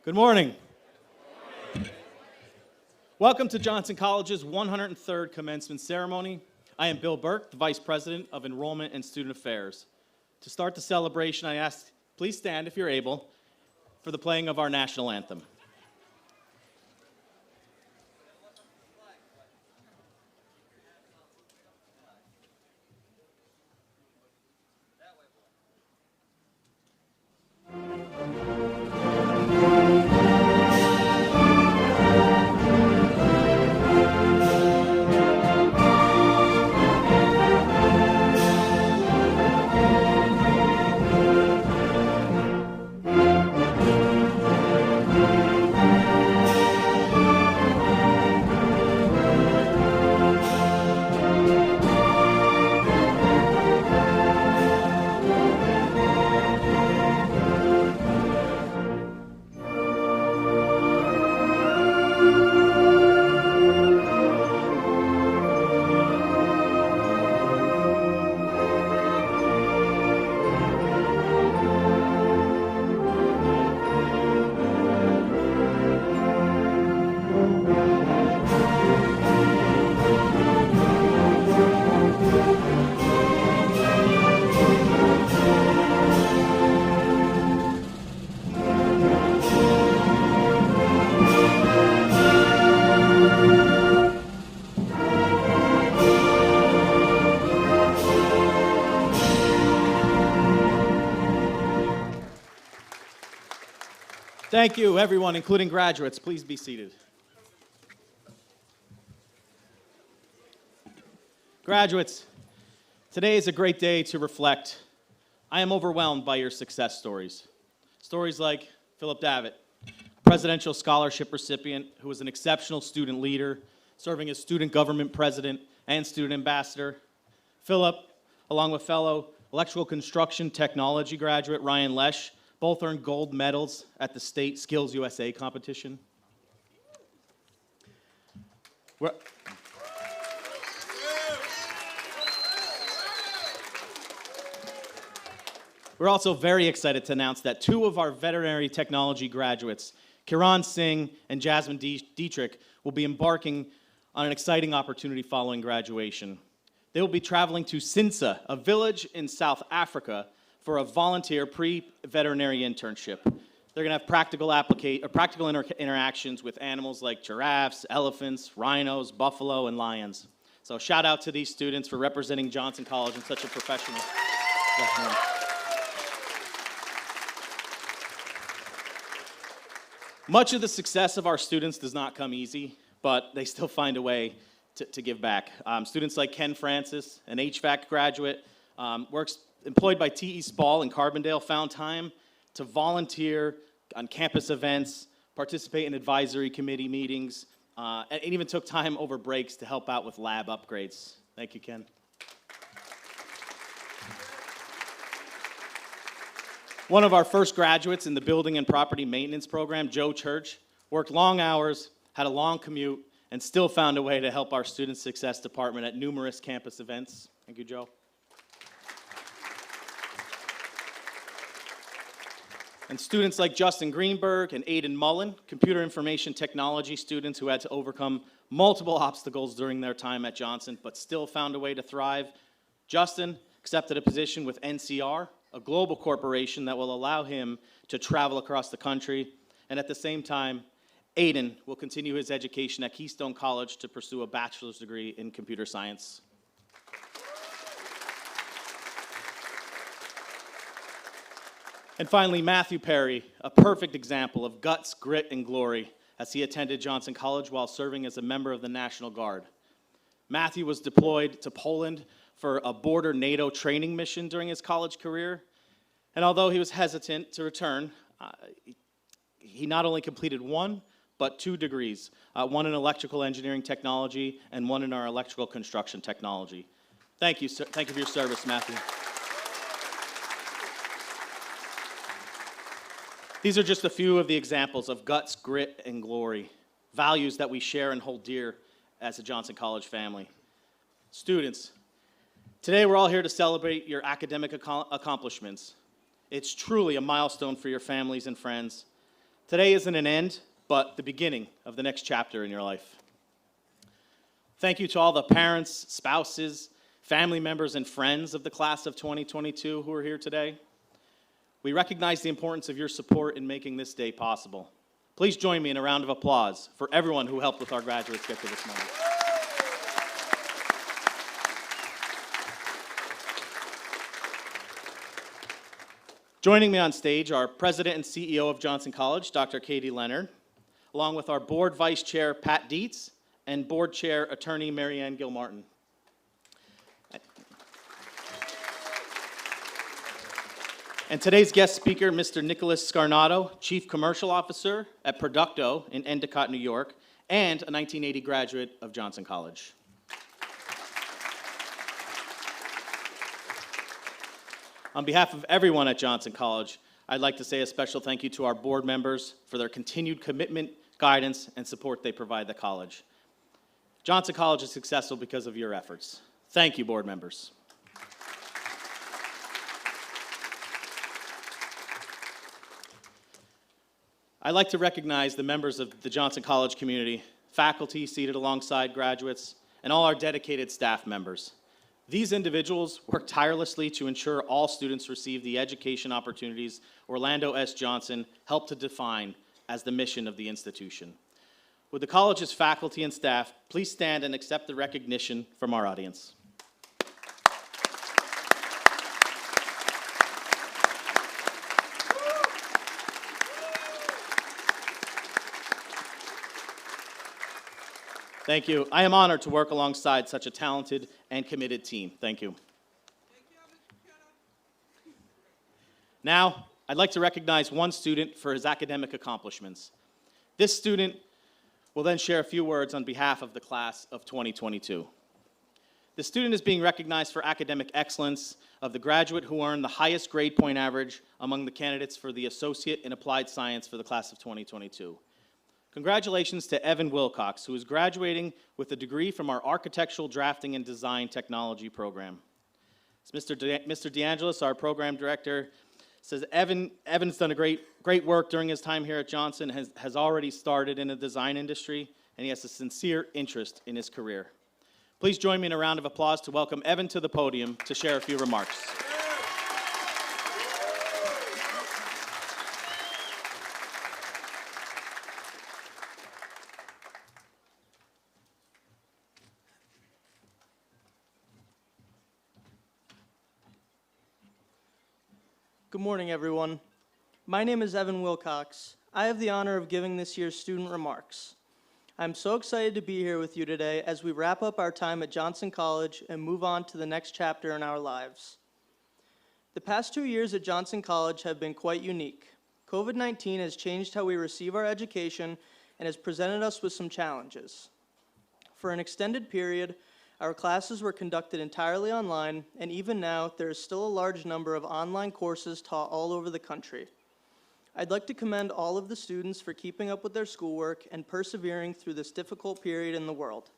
Good morning. Welcome to Johnson College's 103rd commencement ceremony. I am Bill Burke, the Vice President of Enrollment and Student Affairs. To start the celebration, I ask, please stand if you're able for the playing of our national anthem. Thank you, everyone, including graduates. Please be seated. Graduates, today is a great day to reflect. I am overwhelmed by your success stories. Stories like Philip Davitt, presidential scholarship recipient who was an exceptional student leader, serving as student government president and student ambassador. Philip, along with fellow electrical construction technology graduate Ryan Lesh, both earned gold medals at the State Skills USA competition. We're also very excited to announce that two of our veterinary technology graduates, Kiran Singh and Jasmine Dietrich, will be embarking on an exciting opportunity following graduation. They will be traveling to Sinsa, a village in South Africa, for a volunteer pre-veterinary internship. They're going to have practical interactions with animals like giraffes, elephants, rhinos, buffalo, and lions. So shout out to these students for representing Johnson College in such a professional way. Much of the success of our students does not come easy, but they still find a way to give back. Students like Ken Francis, an HVAC graduate, employed by T.E. Spall in Carbondale, found time to volunteer on campus events, participate in advisory committee meetings, and even took time over breaks to help out with lab upgrades. Thank you, Ken. One of our first graduates in the building and property maintenance program, Joe Church, worked long hours, had a long commute, and still found a way to help our student success department at numerous campus events. Thank you, Joe. And students like Justin Greenberg and Aiden Mullen, computer information technology students who had to overcome multiple obstacles during their time at Johnson, but still found a way to thrive. Justin accepted a position with NCR, a global corporation that will allow him to travel across the country. And at the same time, Aiden will continue his education at Keystone College to pursue a bachelor's degree in computer science. And finally, Matthew Perry, a perfect example of guts, grit, and glory as he attended Johnson College while serving as a member of the National Guard. Matthew was deployed to Poland for a border NATO training mission during his college career. And although he was hesitant to return, he not only completed one, but 2 degrees, one in electrical engineering technology and one in our electrical construction technology. Thank you, sir. Thank you for your service, Matthew. These are just a few of the examples of guts, grit, and glory, values that we share and hold dear as a Johnson College family. Students, today we're all here to celebrate your academic accomplishments. It's truly a milestone for your families and friends, Today isn't an end, but the beginning of the next chapter in your life. Thank you to all the parents, spouses, family members, and friends of the class of 2022 who are here today. We recognize the importance of your support in making this day possible. Please join me in a round of applause for everyone who helped with our graduates get to this moment. Joining me on stage are President and CEO of Johnson College, Dr. Katie Leonard, along with our Board Vice Chair, Pat Dietz, and Board Chair, Attorney Marianne Gilmartin. And today's guest speaker, Mr. Nicholas Scarnato, Chief Commercial Officer at Producto in Endicott, New York, and a 1980 graduate of Johnson College. On behalf of everyone at Johnson College, I'd like to say a special thank you to our board members for their continued commitment, guidance, and support they provide the college. Johnson College is successful because of your efforts. Thank you, board members. I'd like to recognize the members of the Johnson College community, faculty seated alongside graduates, and all our dedicated staff members. These individuals work tirelessly to ensure all students receive the education opportunities Orlando S. Johnson helped to define as the mission of the institution. Would the college's faculty and staff please stand and accept the recognition from our audience? Thank you. I am honored to work alongside such a talented and committed team. Thank you. Now, I'd like to recognize one student for his academic accomplishments. This student will then share a few words on behalf of the class of 2022. The student is being recognized for academic excellence of the graduate who earned the highest grade point average among the candidates for the Associate in Applied Science for the class of 2022. Congratulations to Evan Wilcox, who is graduating with a degree from our Architectural Drafting and Design Technology program. As Mr. DeAngelis, our program director, says Evan's done a great work during his time here at Johnson, has already started in the design industry, and he has a sincere interest in his career. Please join me in a round of applause to welcome Evan to the podium to share a few remarks. Good morning, everyone. My name is Evan Wilcox. I have the honor of giving this year's student remarks. I'm so excited to be here with you today as we wrap up our time at Johnson College and move on to the next chapter in our lives. The past 2 years at Johnson College have been quite unique. COVID-19 has changed how we receive our education and has presented us with some challenges. For an extended period, our classes were conducted entirely online, and even now, there is still a large number of online courses taught all over the country. I'd like to commend all of the students for keeping up with their schoolwork and persevering through this difficult period in the world.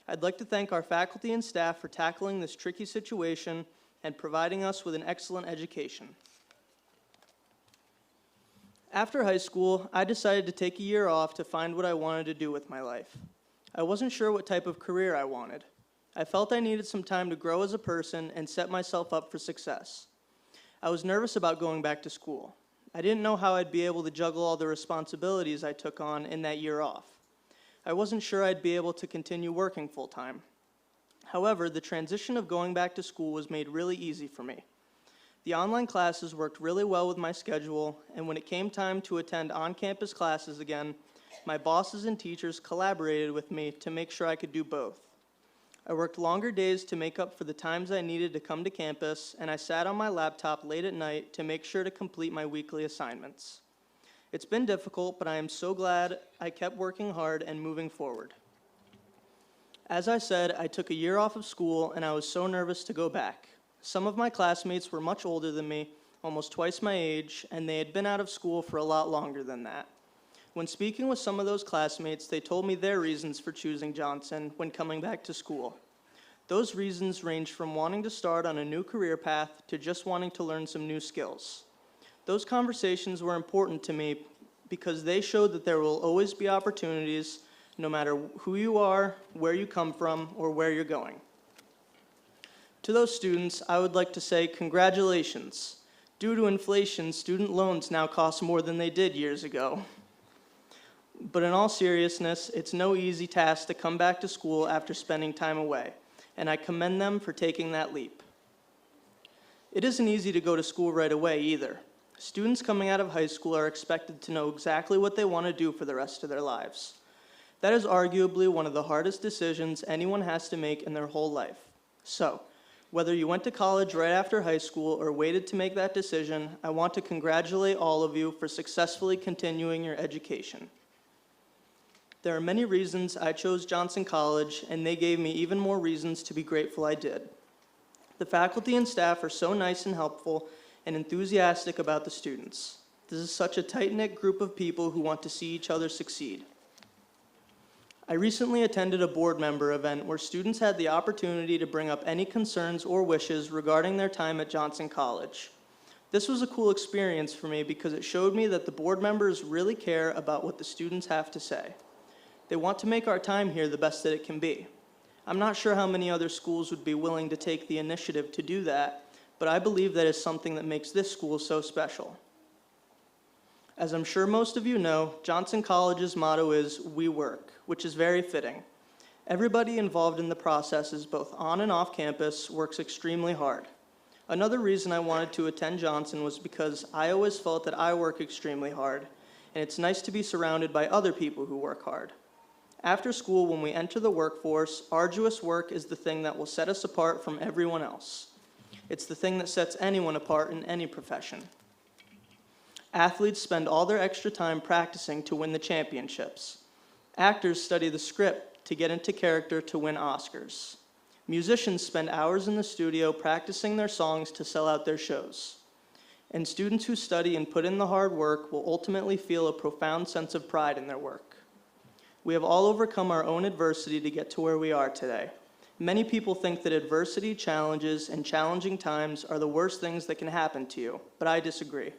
I'd like to thank our faculty and staff for tackling this tricky situation and providing us with an excellent education. After high school, I decided to take a year off to find what I wanted to do with my life. I wasn't sure what type of career I wanted. I felt I needed some time to grow as a person and set myself up for success. I was nervous about going back to school. I didn't know how I'd be able to juggle all the responsibilities I took on in that year off. I wasn't sure I'd be able to continue working full-time. However, the transition of going back to school was made really easy for me. The online classes worked really well with my schedule, and when it came time to attend on-campus classes again, my bosses and teachers collaborated with me to make sure I could do both. I worked longer days to make up for the times I needed to come to campus, and I sat on my laptop late at night to make sure to complete my weekly assignments. It's been difficult, but I am so glad I kept working hard and moving forward. As I said, I took a year off of school, and I was so nervous to go back. Some of my classmates were much older than me, almost twice my age, and they had been out of school for a lot longer than that. When speaking with some of those classmates, they told me their reasons for choosing Johnson when coming back to school. Those reasons ranged from wanting to start on a new career path to just wanting to learn some new skills. Those conversations were important to me because they showed that there will always be opportunities no matter who you are, where you come from, or where you're going. To those students, I would like to say congratulations. Due to inflation, student loans now cost more than they did years ago. But in all seriousness, it's no easy task to come back to school after spending time away, and I commend them for taking that leap. It isn't easy to go to school right away either. Students coming out of high school are expected to know exactly what they want to do for the rest of their lives. That is arguably one of the hardest decisions anyone has to make in their whole life. So, whether you went to college right after high school or waited to make that decision, I want to congratulate all of you for successfully continuing your education. There are many reasons I chose Johnson College, and they gave me even more reasons to be grateful I did. The faculty and staff are so nice and helpful and enthusiastic about the students. This is such a tight-knit group of people who want to see each other succeed. I recently attended a board member event where students had the opportunity to bring up any concerns or wishes regarding their time at Johnson College. This was a cool experience for me because it showed me that the board members really care about what the students have to say. They want to make our time here the best that it can be. I'm not sure how many other schools would be willing to take the initiative to do that, but I believe that is something that makes this school so special. As I'm sure most of you know, Johnson College's motto is "We Work," which is very fitting. Everybody involved in the processes, both on and off campus, works extremely hard. Another reason I wanted to attend Johnson was because I always felt that I work extremely hard, and it's nice to be surrounded by other people who work hard. After school, when we enter the workforce, arduous work is the thing that will set us apart from everyone else. It's the thing that sets anyone apart in any profession. Athletes spend all their extra time practicing to win the championships. Actors study the script to get into character to win Oscars. Musicians spend hours in the studio practicing their songs to sell out their shows. And students who study and put in the hard work will ultimately feel a profound sense of pride in their work. We have all overcome our own adversity to get to where we are today. Many people think that adversity, challenges, and challenging times are the worst things that can happen to you, but I disagree.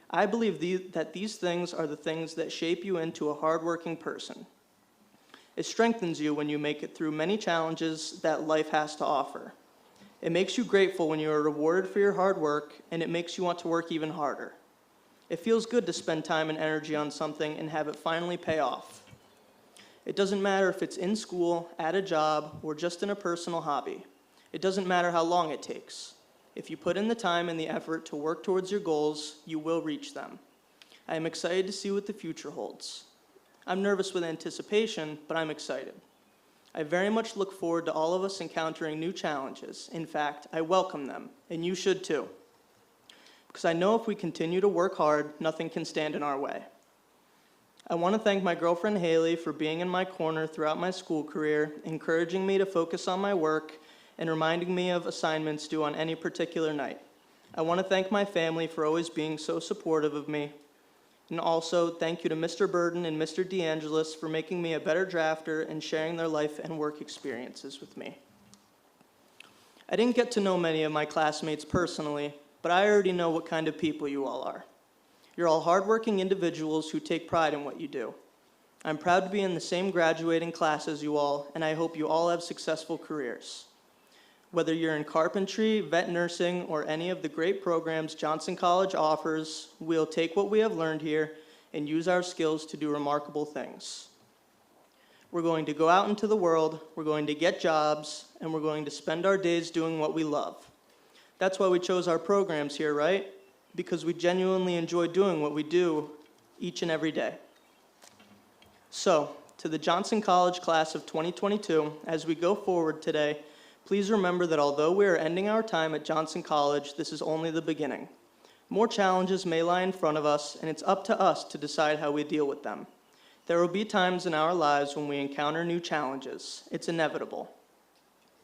I believe that these things are the things that shape you into a hardworking person. It strengthens you when you make it through many challenges that life has to offer. It makes you grateful when you are rewarded for your hard work, and it makes you want to work even harder. It feels good to spend time and energy on something and have it finally pay off. It doesn't matter if it's in school, at a job, or just in a personal hobby. It doesn't matter how long it takes. If you put in the time and the effort to work towards your goals, you will reach them. I am excited to see what the future holds. I'm nervous with anticipation, but I'm excited. I very much look forward to all of us encountering new challenges. In fact, I welcome them, and you should too. Because I know if we continue to work hard, nothing can stand in our way. I want to thank my girlfriend Haley for being in my corner throughout my school career, encouraging me to focus on my work, and reminding me of assignments due on any particular night. I want to thank my family for always being so supportive of me. And also, thank you to Mr. Burden and Mr. DeAngelis for making me a better drafter and sharing their life and work experiences with me. I didn't get to know many of my classmates personally, but I already know what kind of people you all are. You're all hardworking individuals who take pride in what you do. I'm proud to be in the same graduating class as you all, and I hope you all have successful careers. Whether you're in carpentry, vet nursing, or any of the great programs Johnson College offers, we'll take what we have learned here and use our skills to do remarkable things. We're going to go out into the world, we're going to get jobs, and we're going to spend our days doing what we love. That's why we chose our programs here, right? Because we genuinely enjoy doing what we do each and every day. So, to the Johnson College class of 2022, as we go forward today, please remember that although we are ending our time at Johnson College, this is only the beginning. More challenges may lie in front of us, and it's up to us to decide how we deal with them. There will be times in our lives when we encounter new challenges. It's inevitable.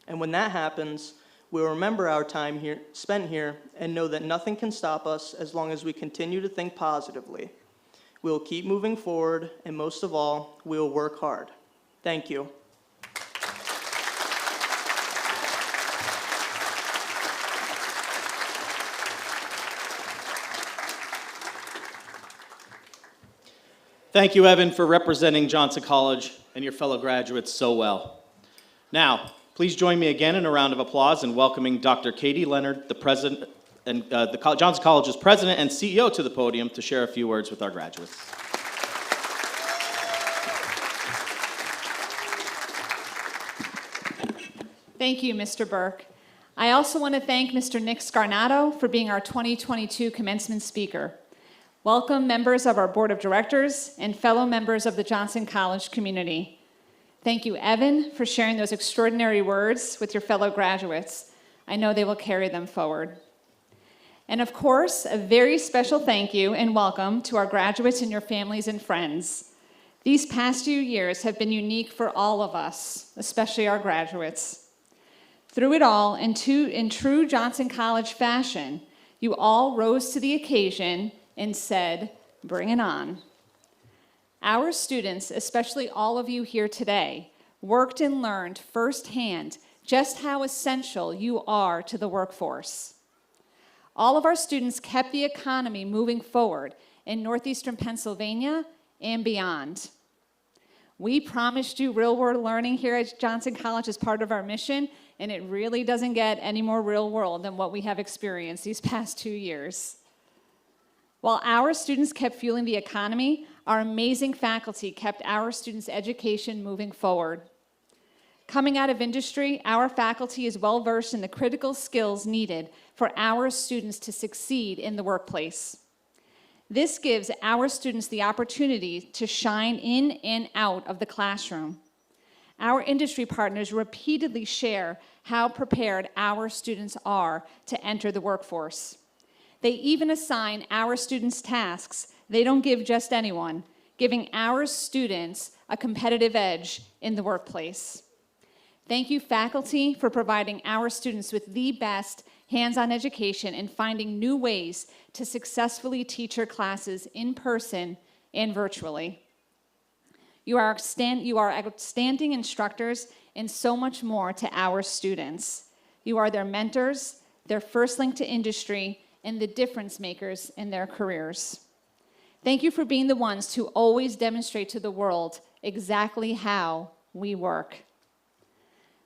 And when that happens, we'll remember our time here, spent here, and know that nothing can stop us as long as we continue to think positively. We'll keep moving forward, and most of all, we'll work hard. Thank you. Thank you, Evan, for representing Johnson College and your fellow graduates so well. Now, please join me again in a round of applause in welcoming Dr. Katie Leonard, the president and Johnson College's president and CEO, to the podium to share a few words with our graduates. Thank you, Mr. Burke. I also want to thank Mr. Nick Scarnato for being our 2022 commencement speaker. Welcome, members of our board of directors and fellow members of the Johnson College community. Thank you, Evan, for sharing those extraordinary words with your fellow graduates. I know they will carry them forward. And of course, a very special thank you and welcome to our graduates and your families and friends. These past few years have been unique for all of us, especially our graduates. Through it all, in true Johnson College fashion, you all rose to the occasion and said, "Bring it on." Our students, especially all of you here today, worked and learned firsthand just how essential you are to the workforce. All of our students kept the economy moving forward in northeastern Pennsylvania and beyond. We promised you real-world learning here at Johnson College as part of our mission, and it really doesn't get any more real-world than what we have experienced these past 2 years. While our students kept fueling the economy, our amazing faculty kept our students' education moving forward. Coming out of industry, our faculty is well-versed in the critical skills needed for our students to succeed in the workplace. This gives our students the opportunity to shine in and out of the classroom. Our industry partners repeatedly share how prepared our students are to enter the workforce. They even assign our students tasks they don't give just anyone, giving our students a competitive edge in the workplace. Thank you, faculty, for providing our students with the best hands-on education and finding new ways to successfully teach your classes in person and virtually. You are outstanding instructors and so much more to our students. You are their mentors, their first link to industry, and the difference makers in their careers. Thank you for being the ones to always demonstrate to the world exactly how we work.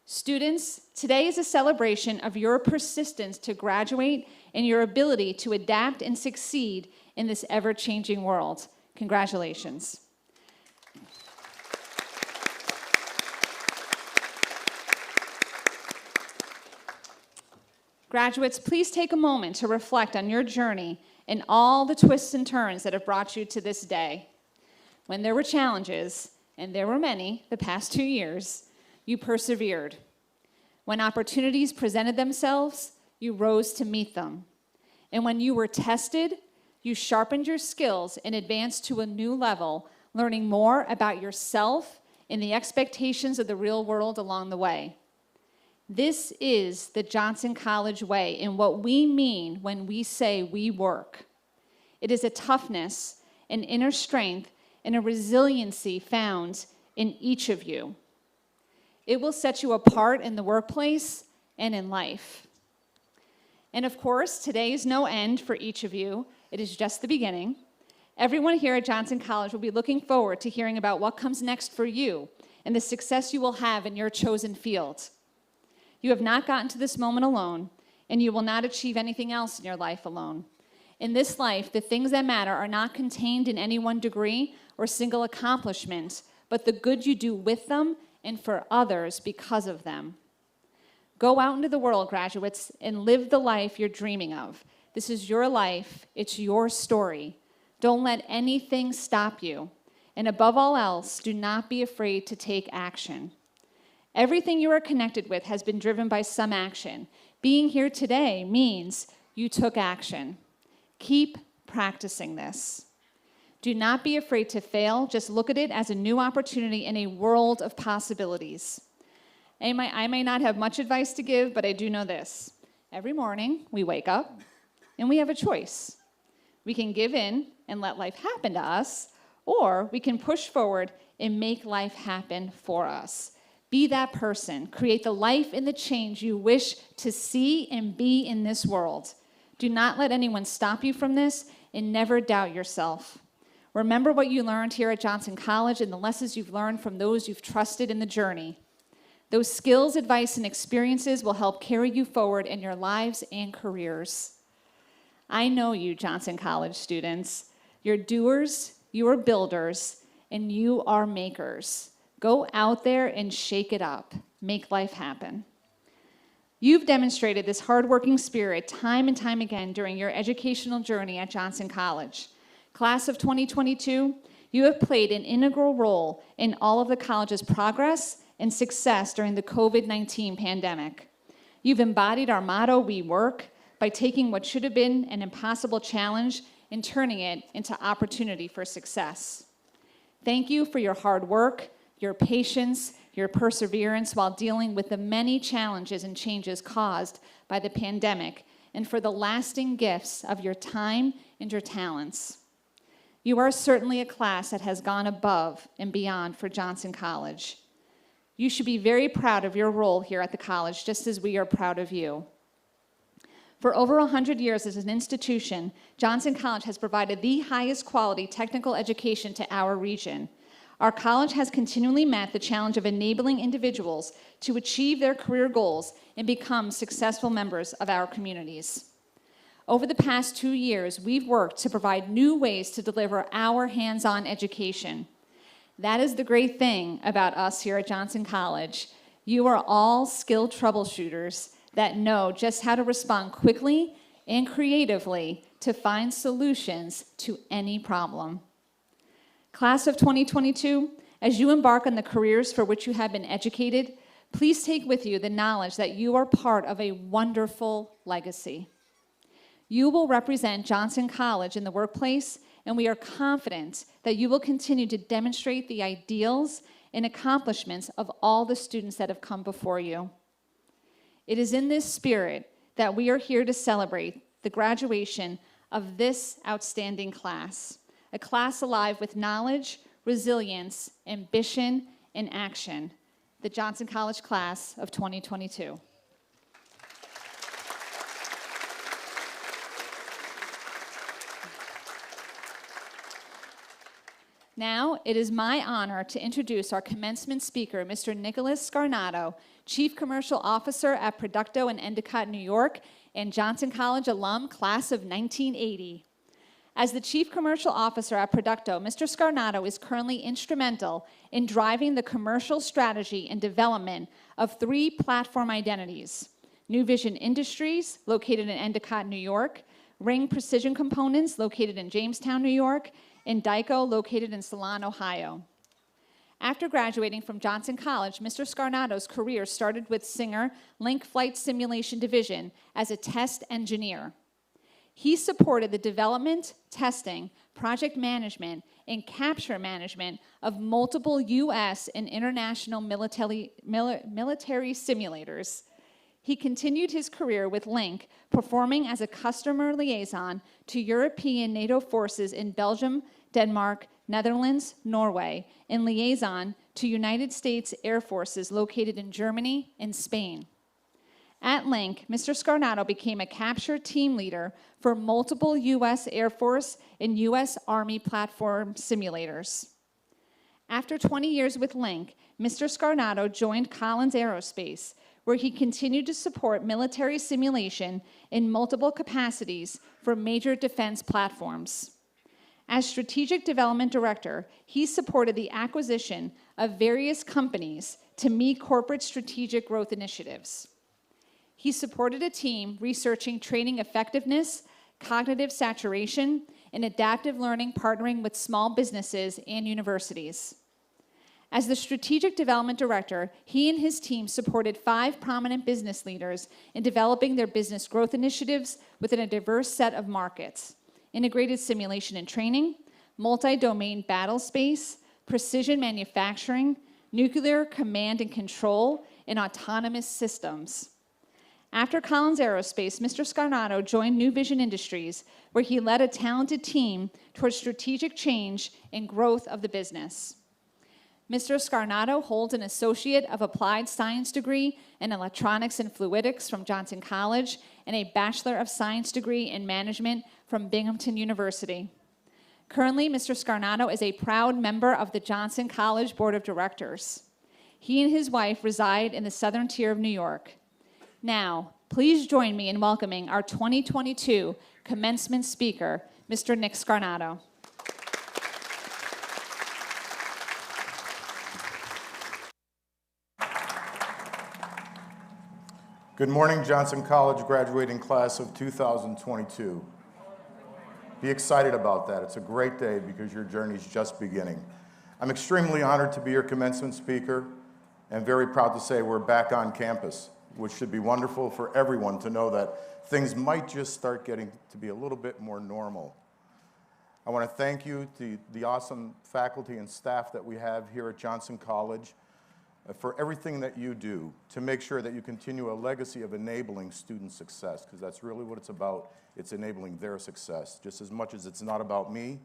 Students, today is a celebration of your persistence to graduate and your ability to adapt and succeed in this ever-changing world. Congratulations. Graduates, please take a moment to reflect on your journey and all the twists and turns that have brought you to this day. When there were challenges, and there were many the past 2 years, you persevered. When opportunities presented themselves, you rose to meet them. And when you were tested, you sharpened your skills and advanced to a new level, learning more about yourself and the expectations of the real world along the way. This is the Johnson College way and what we mean when we say we work. It is a toughness, an inner strength, and a resiliency found in each of you. It will set you apart in the workplace and in life. And of course, today is no end for each of you. It is just the beginning. Everyone here at Johnson College will be looking forward to hearing about what comes next for you and the success you will have in your chosen field. You have not gotten to this moment alone, and you will not achieve anything else in your life alone. In this life, the things that matter are not contained in any one degree or single accomplishment, but the good you do with them and for others because of them. Go out into the world, graduates, and live the life you're dreaming of. This is your life. It's your story. Don't let anything stop you. And above all else, do not be afraid to take action. Everything you are connected with has been driven by some action. Being here today means you took action. Keep practicing this. Do not be afraid to fail. Just look at it as a new opportunity in a world of possibilities. I may not have much advice to give, but I do know this. Every morning, we wake up, and we have a choice. We can give in and let life happen to us, or we can push forward and make life happen for us. Be that person. Create the life and the change you wish to see and be in this world. Do not let anyone stop you from this, and never doubt yourself. Remember what you learned here at Johnson College and the lessons you've learned from those you've trusted in the journey. Those skills, advice, and experiences will help carry you forward in your lives and careers. I know you, Johnson College students. You're doers, you are builders, and you are makers. Go out there and shake it up. Make life happen. You've demonstrated this hardworking spirit time and time again during your educational journey at Johnson College. Class of 2022, you have played an integral role in all of the college's progress and success during the COVID-19 pandemic. You've embodied our motto, "We work," by taking what should have been an impossible challenge and turning it into opportunity for success. Thank you for your hard work, your patience, your perseverance while dealing with the many challenges and changes caused by the pandemic, and for the lasting gifts of your time and your talents. You are certainly a class that has gone above and beyond for Johnson College. You should be very proud of your role here at the college, just as we are proud of you. For over 100 years as an institution, Johnson College has provided the highest quality technical education to our region. Our college has continually met the challenge of enabling individuals to achieve their career goals and become successful members of our communities. Over the past 2 years, we've worked to provide new ways to deliver our hands-on education. That is the great thing about us here at Johnson College. You are all skilled troubleshooters that know just how to respond quickly and creatively to find solutions to any problem. Class of 2022, as you embark on the careers for which you have been educated, please take with you the knowledge that you are part of a wonderful legacy. You will represent Johnson College in the workplace, and we are confident that you will continue to demonstrate the ideals and accomplishments of all the students that have come before you. It is in this spirit that we are here to celebrate the graduation of this outstanding class, a class alive with knowledge, resilience, ambition, and action, the Johnson College class of 2022. Now, it is my honor to introduce our commencement speaker, Mr. Nicholas Scarnato, Chief Commercial Officer at Producto in Endicott, New York, and Johnson College alum, class of 1980. As the Chief Commercial Officer at Producto, Mr. Scarnato is currently instrumental in driving the commercial strategy and development of 3 platform identities: New Vision Industries, located in Endicott, New York; Ring Precision Components, located in Jamestown, New York; and Dyco, located in Salon, Ohio. After graduating from Johnson College, Mr. Scarnato's career started with Singer Link Flight Simulation Division as a test engineer. He supported the development, testing, project management, and capture management of multiple U.S. and international military simulators. He continued his career with Link, performing as a customer liaison to European NATO forces in Belgium, Denmark, Netherlands, Norway, and liaison to United States Air Forces located in Germany and Spain. At Link, Mr. Scarnato became a capture team leader for multiple U.S. Air Force and U.S. Army platform simulators. After 20 years with Link, Mr. Scarnato joined Collins Aerospace, where he continued to support military simulation in multiple capacities for major defense platforms. As Strategic Development Director, he supported the acquisition of various companies to meet corporate strategic growth initiatives. He supported a team researching training effectiveness, cognitive saturation, and adaptive learning, partnering with small businesses and universities. As the Strategic Development Director, he and his team supported 5 prominent business leaders in developing their business growth initiatives within a diverse set of markets: integrated simulation and training, multi-domain battle space, precision manufacturing, nuclear command and control, and autonomous systems. After Collins Aerospace, Mr. Scarnato joined New Vision Industries, where he led a talented team towards strategic change and growth of the business. Mr. Scarnato holds an Associate of Applied Science degree in Electronics and Fluidics from Johnson College and a Bachelor of Science degree in Management from Binghamton University. Currently, Mr. Scarnato is a proud member of the Johnson College Board of Directors. He and his wife reside in the southern tier of New York. Now, please join me in welcoming our 2022 commencement speaker, Mr. Nick Scarnato. Good morning, Johnson College graduating class of 2022. Be excited about that. It's a great day because your journey's just beginning. I'm extremely honored to be your commencement speaker and very proud to say we're back on campus, which should be wonderful for everyone to know that things might just start getting to be a little bit more normal. I want to thank you to the awesome faculty and staff that we have here at Johnson College for everything that you do to make sure that you continue a legacy of enabling student success, because that's really what it's about. It's enabling their success. Just as much as it's not about me,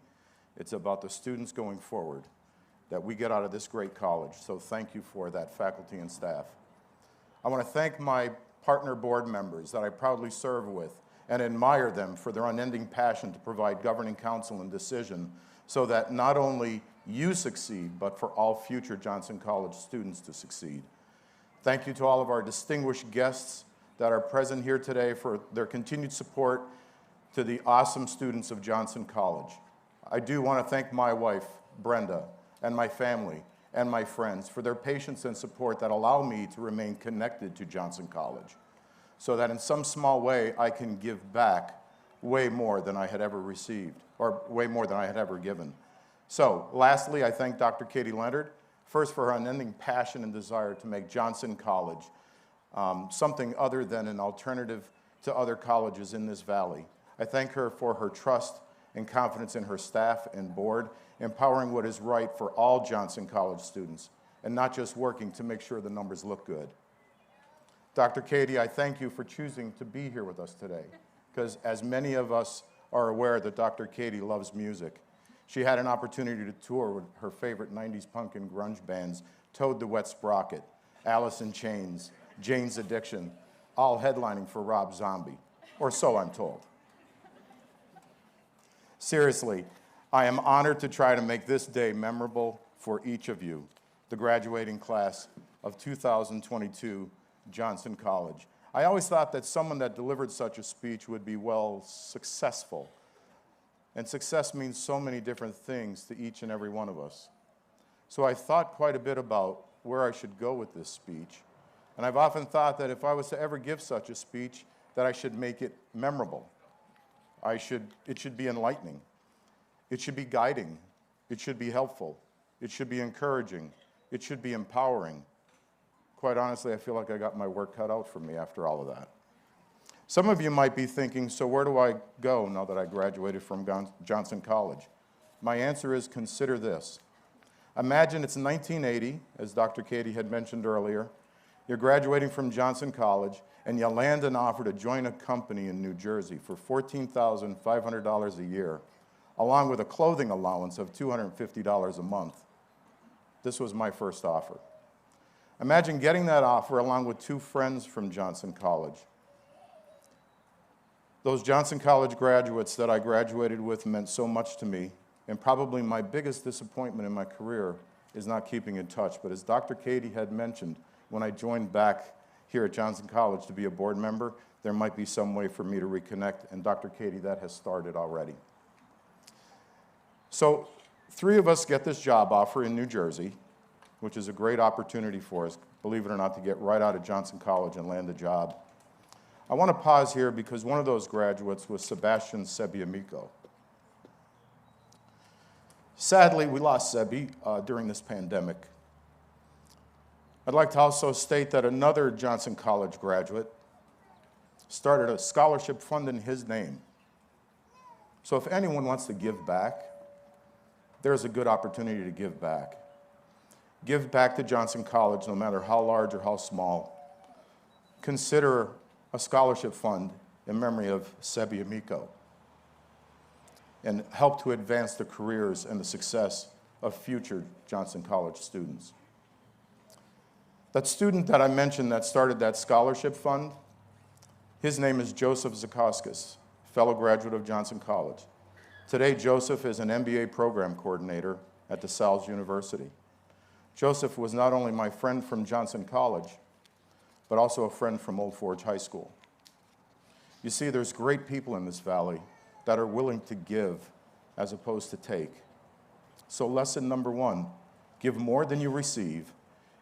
it's about the students going forward that we get out of this great college. So thank you for that, faculty and staff. I want to thank my partner board members that I proudly serve with and admire them for their unending passion to provide governing counsel and decision so that not only you succeed, but for all future Johnson College students to succeed. Thank you to all of our distinguished guests that are present here today for their continued support to the awesome students of Johnson College. I do want to thank my wife, Brenda, and my family and my friends for their patience and support that allow me to remain connected to Johnson College so that in some small way I can give back way more than I had ever received, or way more than I had ever given. So, lastly, I thank Dr. Katie Leonard, first for her unending passion and desire to make Johnson College something other than an alternative to other colleges in this valley. I thank her for her trust and confidence in her staff and board, empowering what is right for all Johnson College students, and not just working to make sure the numbers look good. Dr. Katie, I thank you for choosing to be here with us today, because as many of us are aware that Dr. Katie loves music. She had an opportunity to tour with her favorite 90s punk and grunge bands, Toad the Wet Sprocket, Alice in Chains, Jane's Addiction, all headlining for Rob Zombie, or so I'm told. Seriously, I am honored to try to make this day memorable for each of you, the graduating class of 2022 Johnson College. I always thought that someone that delivered such a speech would be, well, successful. And success means so many different things to each and every one of us. So I thought quite a bit about where I should go with this speech. And I've often thought that if I was to ever give such a speech, that I should make it memorable. It should be enlightening. It should be guiding. It should be helpful. It should be encouraging. It should be empowering. Quite honestly, I feel like I got my work cut out for me after all of that. Some of you might be thinking, so where do I go now that I graduated from Johnson College? My answer is consider this. Imagine it's 1980, as Dr. Katie had mentioned earlier. You're graduating from Johnson College, and you land an offer to join a company in New Jersey for $14,500 a year, along with a clothing allowance of $250 a month. This was my first offer. Imagine getting that offer along with two friends from Johnson College. Those Johnson College graduates that I graduated with meant so much to me, and probably my biggest disappointment in my career is not keeping in touch. But as Dr. Katie had mentioned, when I joined back here at Johnson College to be a board member, there might be some way for me to reconnect, and Dr. Katie, that has started already. So 3 of us get this job offer in New Jersey, which is a great opportunity for us, believe it or not, to get right out of Johnson College and land a job. I want to pause here because one of those graduates was Sebastian Sebiamico. Sadly, we lost Sebi during this pandemic. I'd like to also state that another Johnson College graduate started a scholarship fund in his name. So if anyone wants to give back, there's a good opportunity to give back. Give back to Johnson College, no matter how large or how small. Consider a scholarship fund in memory of Sebiamico and help to advance the careers and the success of future Johnson College students. That student that I mentioned that started that scholarship fund, his name is Joseph Zakauskas, fellow graduate of Johnson College. Today, Joseph is an MBA program coordinator at DeSales University. Joseph was not only my friend from Johnson College, but also a friend from Old Forge High School. You see, there's great people in this valley that are willing to give as opposed to take. So lesson number one, give more than you receive,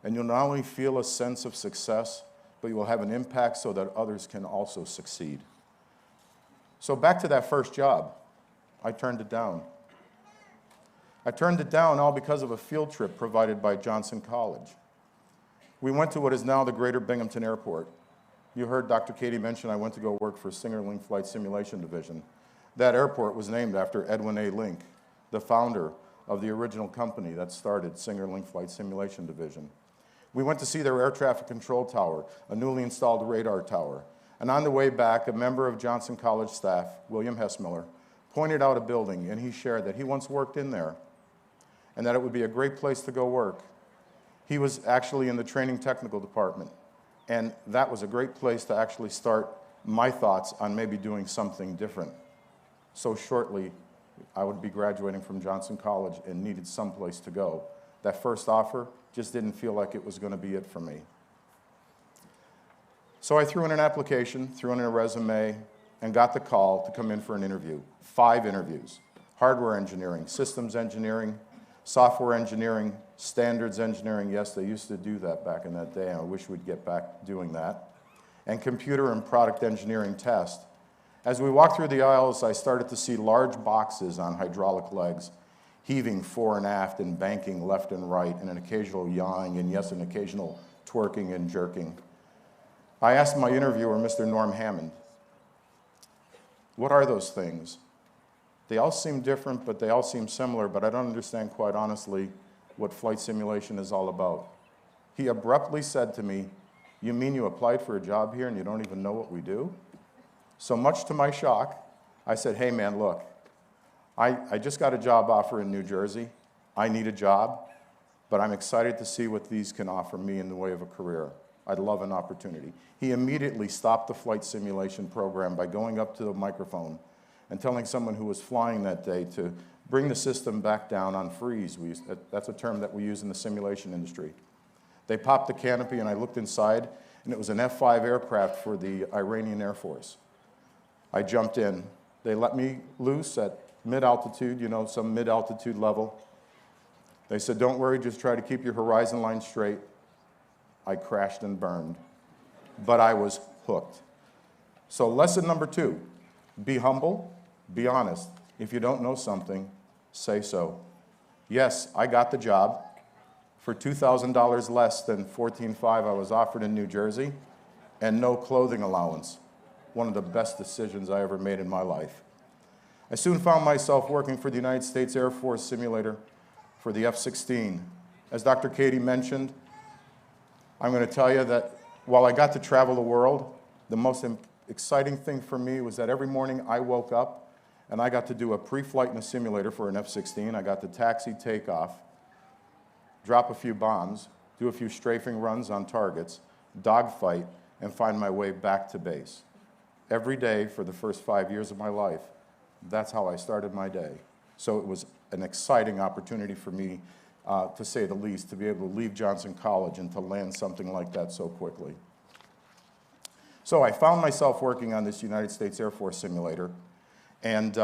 and you'll not only feel a sense of success, but you will have an impact so that others can also succeed. So back to that first job, I turned it down. I turned it down all because of a field trip provided by Johnson College. We went to what is now the Greater Binghamton Airport. You heard Dr. Katie mention I went to go work for Singerling Flight Simulation Division. That airport was named after Edwin A. Link, the founder of the original company that started Singerling Flight Simulation Division. We went to see their air traffic control tower, a newly installed radar tower. And on the way back, a member of Johnson College staff, William Hessmiller, pointed out a building, and he shared that he once worked in there and that it would be a great place to go work. He was actually in the training technical department, and that was a great place to actually start my thoughts on maybe doing something different. So shortly, I would be graduating from Johnson College and needed someplace to go. That first offer just didn't feel like it was going to be it for me. So I threw in an application, threw in a resume, and got the call to come in for an interview. 5 interviews: hardware engineering, systems engineering, software engineering, standards engineering. Yes, they used to do that back in that day, and I wish we'd get back doing that. And computer and product engineering test. As we walked through the aisles, I started to see large boxes on hydraulic legs, heaving fore and aft and banking left and right, and an occasional yawing, and yes, an occasional twerking and jerking. I asked my interviewer, Mr. Norm Hammond, what are those things? They all seem different, but they all seem similar, but I don't understand, quite honestly, what flight simulation is all about. He abruptly said to me, "You mean you applied for a job here and you don't even know what we do?" So much to my shock, I said, "Hey man, look, I just got a job offer in New Jersey. I need a job, but I'm excited to see what these can offer me in the way of a career. I'd love an opportunity." He immediately stopped the flight simulation program by going up to the microphone and telling someone who was flying that day to bring the system back down on freeze. That's a term that we use in the simulation industry. They popped the canopy and I looked inside, and it was an F-5 aircraft for the Iranian Air Force. I jumped in. They let me loose at mid-altitude, some mid-altitude level. They said, "Don't worry, just try to keep your horizon line straight." I crashed and burned, but I was hooked. So lesson number 2, be humble, be honest. If you don't know something, say so. Yes, I got the job for $2,000 less than $14,500 I was offered in New Jersey, and no clothing allowance. One of the best decisions I ever made in my life. I soon found myself working for the United States Air Force simulator for the F-16. As Dr. Katie mentioned, I'm going to tell you that while I got to travel the world, the most exciting thing for me was that every morning I woke up and I got to do a pre-flight in a simulator for an F-16. I got to taxi, take off, drop a few bombs, do a few strafing runs on targets, dogfight, and find my way back to base. Every day for the first 5 years of my life, that's how I started my day. So it was an exciting opportunity for me, to say the least, to be able to leave Johnson College and to land something like that so quickly. So I found myself working on this United States Air Force simulator, and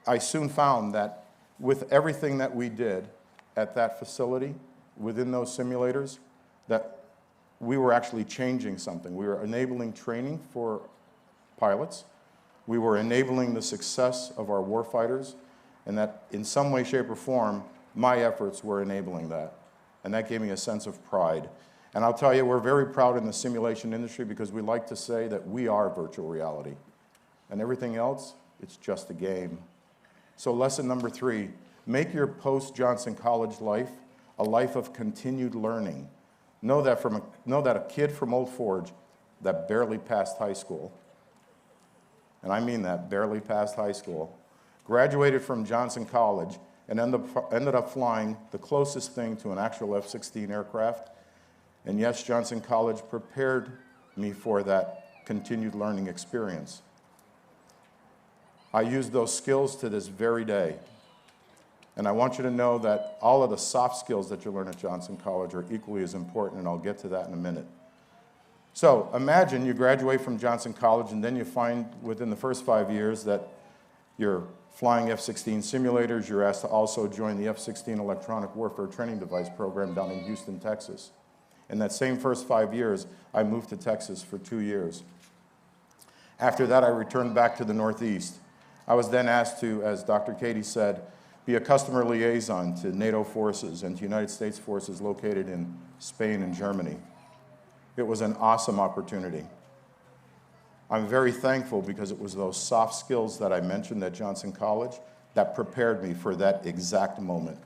I soon found that with everything that we did at that facility, within those simulators, that we were actually changing something. We were enabling training for pilots. We were enabling the success of our warfighters, and that in some way, shape, or form, my efforts were enabling that. And that gave me a sense of pride. And I'll tell you, we're very proud in the simulation industry because we like to say that we are virtual reality. And everything else, it's just a game. So lesson number 3, make your post-Johnson College life a life of continued learning. Know that a kid from Old Forge that barely passed high school, and I mean that, barely passed high school, graduated from Johnson College and ended up flying the closest thing to an actual F-16 aircraft. And yes, Johnson College prepared me for that continued learning experience. I use those skills to this very day. And I want you to know that all of the soft skills that you learn at Johnson College are equally as important, and I'll get to that in a minute. So imagine you graduate from Johnson College, and then you find within the first 5 years that you're flying F-16 simulators. You're asked to also join the F-16 Electronic Warfare Training Device program down in Houston, Texas. In that same first 5 years, I moved to Texas for 2 years. After that, I returned back to the Northeast. I was then asked to, as Dr. Katie said, be a customer liaison to NATO forces and to United States forces located in Spain and Germany. It was an awesome opportunity. I'm very thankful because it was those soft skills that I mentioned at Johnson College that prepared me for that exact moment.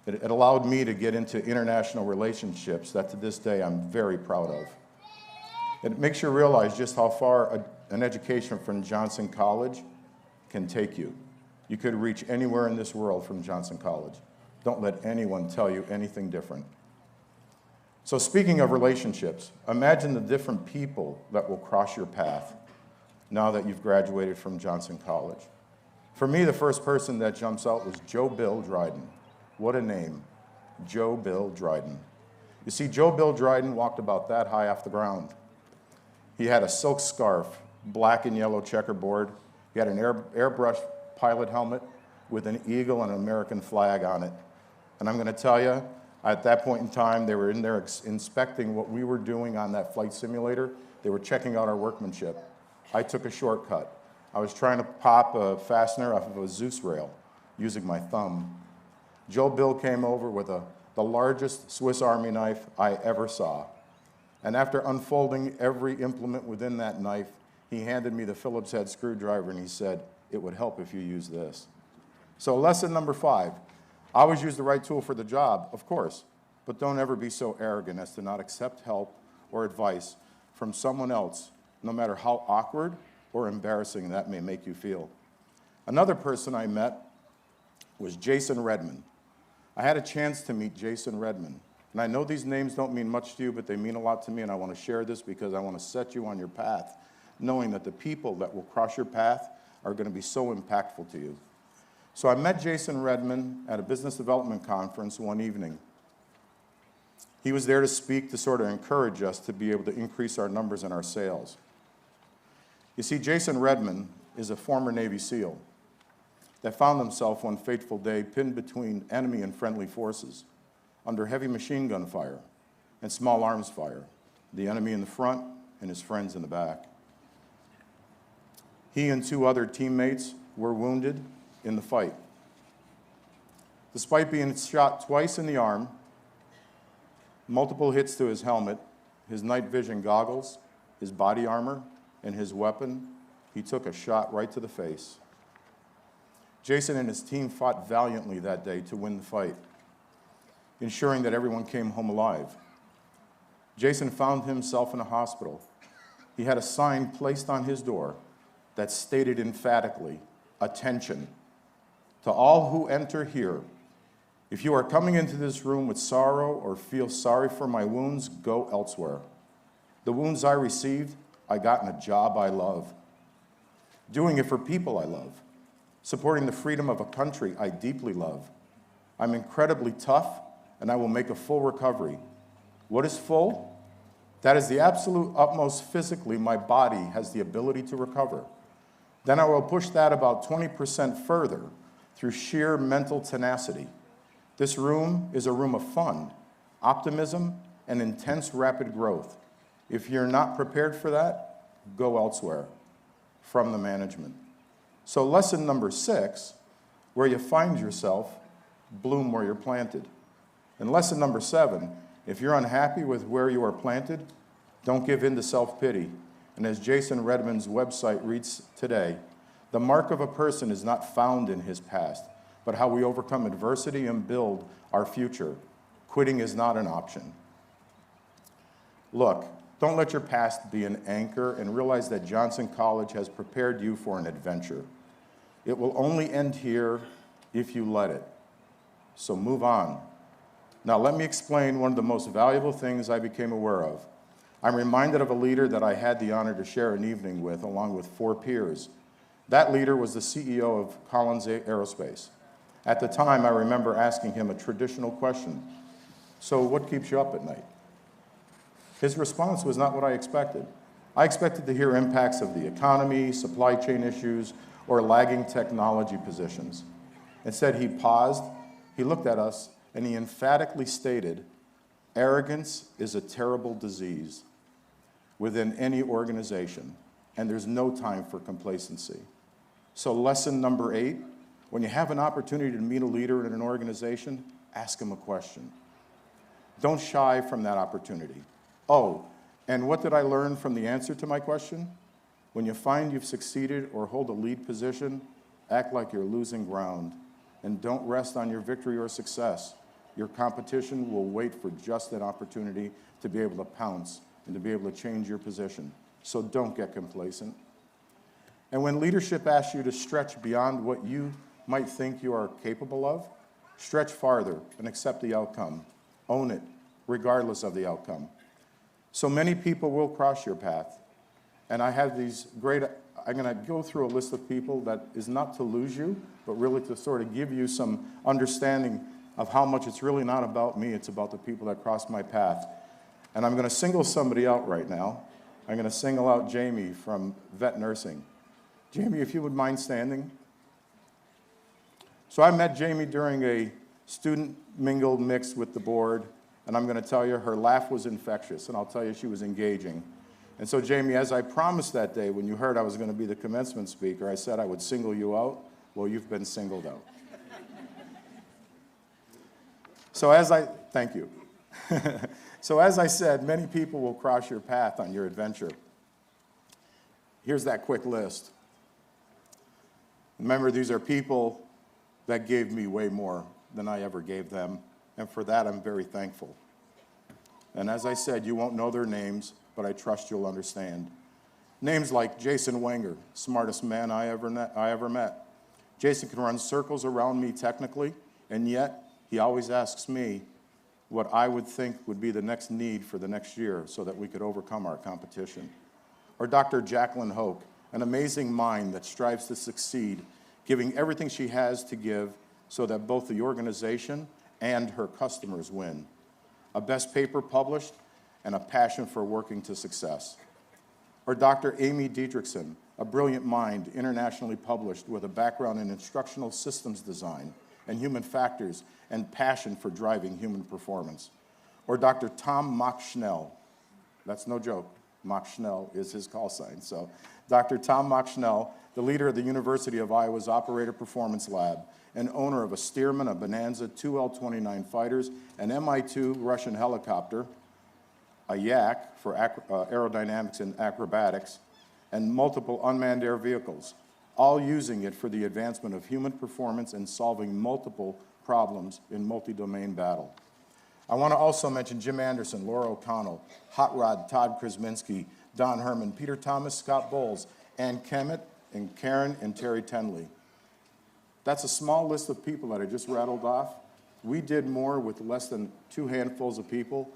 It allowed me to get into international relationships that to this day I'm very proud of. It makes you realize just how far an education from Johnson College can take you. You could reach anywhere in this world from Johnson College. Don't let anyone tell you anything different. So speaking of relationships, imagine the different people that will cross your path now that you've graduated from Johnson College. For me, the first person that jumps out was Joe Bill Dryden. What a name, Joe Bill Dryden. You see, Joe Bill Dryden walked about that high off the ground. He had a silk scarf, black and yellow checkerboard. He had an airbrush pilot helmet with an eagle and an American flag on it. And I'm going to tell you, at that point in time, they were in there inspecting what we were doing on that flight simulator. They were checking out our workmanship. I took a shortcut. I was trying to pop a fastener off of a Zeus rail using my thumb. Joe Bill came over with the largest Swiss Army knife I ever saw. And after unfolding every implement within that knife, he handed me the Phillips head screwdriver and he said, "It would help if you use this." So lesson number 5, always use the right tool for the job, of course, but don't ever be so arrogant as to not accept help or advice from someone else, no matter how awkward or embarrassing that may make you feel. Another person I met was Jason Redman. I had a chance to meet Jason Redman. And I know these names don't mean much to you, but they mean a lot to me, and I want to share this because I want to set you on your path, knowing that the people that will cross your path are going to be so impactful to you. So I met Jason Redman at a business development conference one evening. He was there to speak to sort of encourage us to be able to increase our numbers and our sales. You see, Jason Redman is a former Navy SEAL that found himself one fateful day pinned between enemy and friendly forces under heavy machine gun fire and small arms fire, the enemy in the front and his friends in the back. He and 2 other teammates were wounded in the fight. Despite being shot twice in the arm, multiple hits to his helmet, his night vision goggles, his body armor, and his weapon, he took a shot right to the face. Jason and his team fought valiantly that day to win the fight, ensuring that everyone came home alive. Jason found himself in a hospital. He had a sign placed on his door that stated emphatically, "Attention. To all who enter here, if you are coming into this room with sorrow or feel sorry for my wounds, go elsewhere. The wounds I received, I got in a job I love, doing it for people I love, supporting the freedom of a country I deeply love. I'm incredibly tough, and I will make a full recovery. What is full? That is the absolute utmost physically my body has the ability to recover. Then I will push that about 20% further through sheer mental tenacity. This room is a room of fun, optimism, and intense rapid growth. If you're not prepared for that, go elsewhere." From the management. So lesson number 6, where you find yourself, bloom where you're planted. And lesson number 7, if you're unhappy with where you are planted, don't give in to self-pity. And as Jason Redman's website reads today, the mark of a person is not found in his past, but how we overcome adversity and build our future. Quitting is not an option. Look, don't let your past be an anchor, and realize that Johnson College has prepared you for an adventure. It will only end here if you let it. So move on. Now let me explain one of the most valuable things I became aware of. I'm reminded of a leader that I had the honor to share an evening with, along with 4 peers. That leader was the CEO of Collins Aerospace. At the time, I remember asking him a traditional question: so what keeps you up at night? His response was not what I expected. I expected to hear impacts of the economy, supply chain issues, or lagging technology positions. Instead, he paused, he looked at us, and he emphatically stated, "Arrogance is a terrible disease within any organization, and there's no time for complacency." So lesson number 8, when you have an opportunity to meet a leader in an organization, ask him a question. Don't shy from that opportunity. Oh, and what did I learn from the answer to my question? When you find you've succeeded or hold a lead position, act like you're losing ground, and don't rest on your victory or success. Your competition will wait for just an opportunity to be able to pounce and to be able to change your position. So don't get complacent. And when leadership asks you to stretch beyond what you might think you are capable of, stretch farther and accept the outcome. Own it, regardless of the outcome. So many people will cross your path. And I have these great, I'm going to go through a list of people that is not to lose you, but really to sort of give you some understanding of how much it's really not about me, it's about the people that cross my path. And I'm going to single somebody out right now. I'm going to single out Jamie from vet nursing. Jamie, if you would mind standing. So I met Jamie during a student mingle mix with the board, and I'm going to tell you her laugh was infectious, and I'll tell you she was engaging. And so Jamie, as I promised that day when you heard I was going to be the commencement speaker, I said I would single you out. Well, you've been singled out. Thank you. So as I said, many people will cross your path on your adventure. Here's that quick list. Remember, these are people that gave me way more than I ever gave them, and for that I'm very thankful. And as I said, you won't know their names, but I trust you'll understand. Names like Jason Wenger, smartest man I ever met. Jason can run circles around me technically, and yet he always asks me what I would think would be the next need for the next year so that we could overcome our competition. Or Dr. Jacqueline Hoke, an amazing mind that strives to succeed, giving everything she has to give so that both the organization and her customers win. A best paper published and a passion for working to success. Or Dr. Amy Dietrichson, a brilliant mind, internationally published with a background in instructional systems design and human factors and passion for driving human performance. Or Dr. Tom Mach-Schnell. That's no joke. Mach-Schnell is his call sign. So Dr. Tom Mach-Schnell, the leader of the University of Iowa's Operator Performance Lab, and owner of a Stearman, a Bonanza, 2 L-29 fighters, an Mi-2 Russian helicopter, a Yak for aerodynamics and acrobatics, and multiple unmanned air vehicles, all using it for the advancement of human performance and solving multiple problems in multi-domain battle. I want to also mention Jim Anderson, Laura O'Connell, Hot Rod, Todd Krasinski, Don Herman, Peter Thomas, Scott Bowles, Ann Kemet, and Karen and Terry Tenley. That's a small list of people that I just rattled off. We did more with less than 2 handfuls of people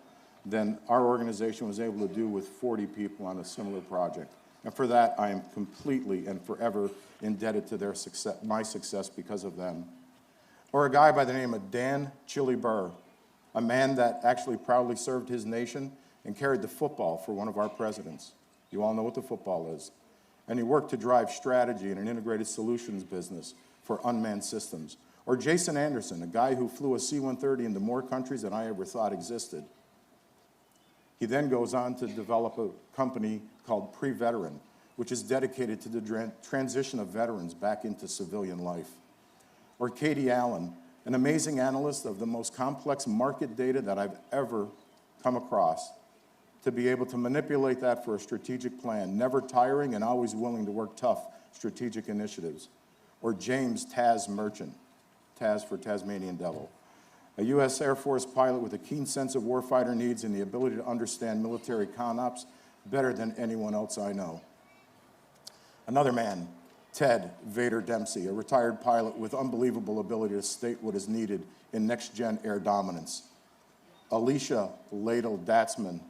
than our organization was able to do with 40 people on a similar project. And for that, I am completely and forever indebted to their success, my success because of them. Or a guy by the name of Dan Chili Burr, a man that actually proudly served his nation and carried the football for one of our presidents. You all know what the football is. And he worked to drive strategy in an integrated solutions business for unmanned systems. Or Jason Anderson, a guy who flew a C-130 into more countries than I ever thought existed. He then goes on to develop a company called Pre-Veteran, which is dedicated to the transition of veterans back into civilian life. Or Katie Allen, an amazing analyst of the most complex market data that I've ever come across, to be able to manipulate that for a strategic plan, never tiring and always willing to work tough strategic initiatives. Or James Taz Merchant, Taz for Tasmanian Devil, a U.S. Air Force pilot with a keen sense of warfighter needs and the ability to understand military CONOPS better than anyone else I know. Another man, Ted Vader Dempsey, a retired pilot with unbelievable ability to state what is needed in next-gen air dominance. Alicia Ladle Datzman,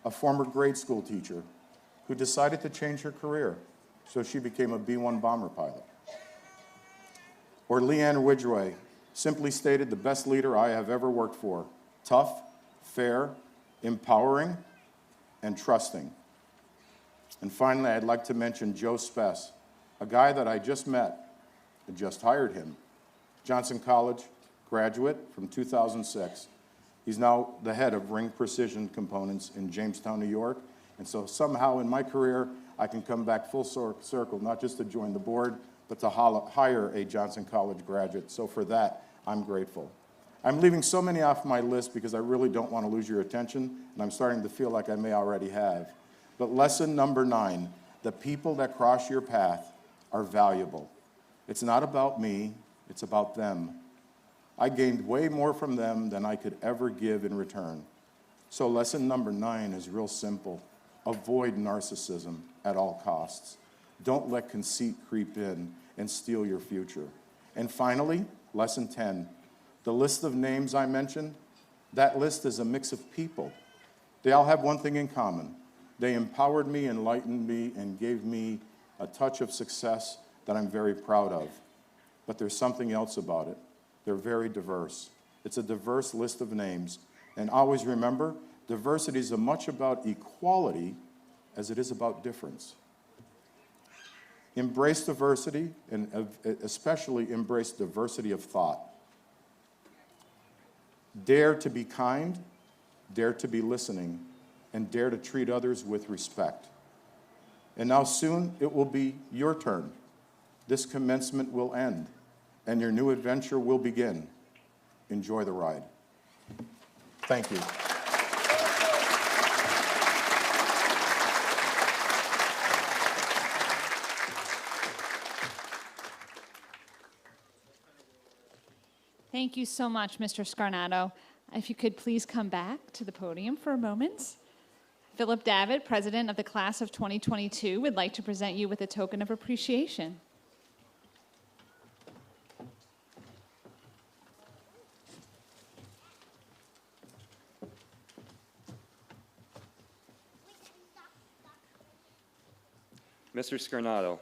a former grade school teacher who decided to change her career. so she became a B-1 bomber pilot. Or Leanne Ridgway simply stated, the best leader I have ever worked for: tough, fair, empowering, and trusting. And finally, I'd like to mention Joe Spess, a guy that I just met. I just hired him. Johnson College graduate from 2006. He's now the head of Ring Precision Components in Jamestown, New York. And so somehow in my career, I can come back full circle, not just to join the board, but to hire a Johnson College graduate. So for that, I'm grateful. I'm leaving so many off my list because I really don't want to lose your attention, and I'm starting to feel like I may already have. But lesson number 9, the people that cross your path are valuable. It's not about me, it's about them. I gained way more from them than I could ever give in return. So lesson number 9 is real simple. Avoid narcissism at all costs. Don't let conceit creep in and steal your future. And finally, lesson 10, the list of names I mentioned, that list is a mix of people. They all have one thing in common. They empowered me, enlightened me, and gave me a touch of success that I'm very proud of. But there's something else about it. They're very diverse. It's a diverse list of names. And always remember, diversity is as much about equality as it is about difference. Embrace diversity, and especially embrace diversity of thought. Dare to be kind, dare to be listening, and dare to treat others with respect. And now soon it will be your turn. This commencement will end, and your new adventure will begin. Enjoy the ride. Thank you. Thank you so much, Mr. Scarnato. If you could please come back to the podium for a moment. Philip Davitt, president of the class of 2022, would like to present you with a token of appreciation. Mr. Scarnato,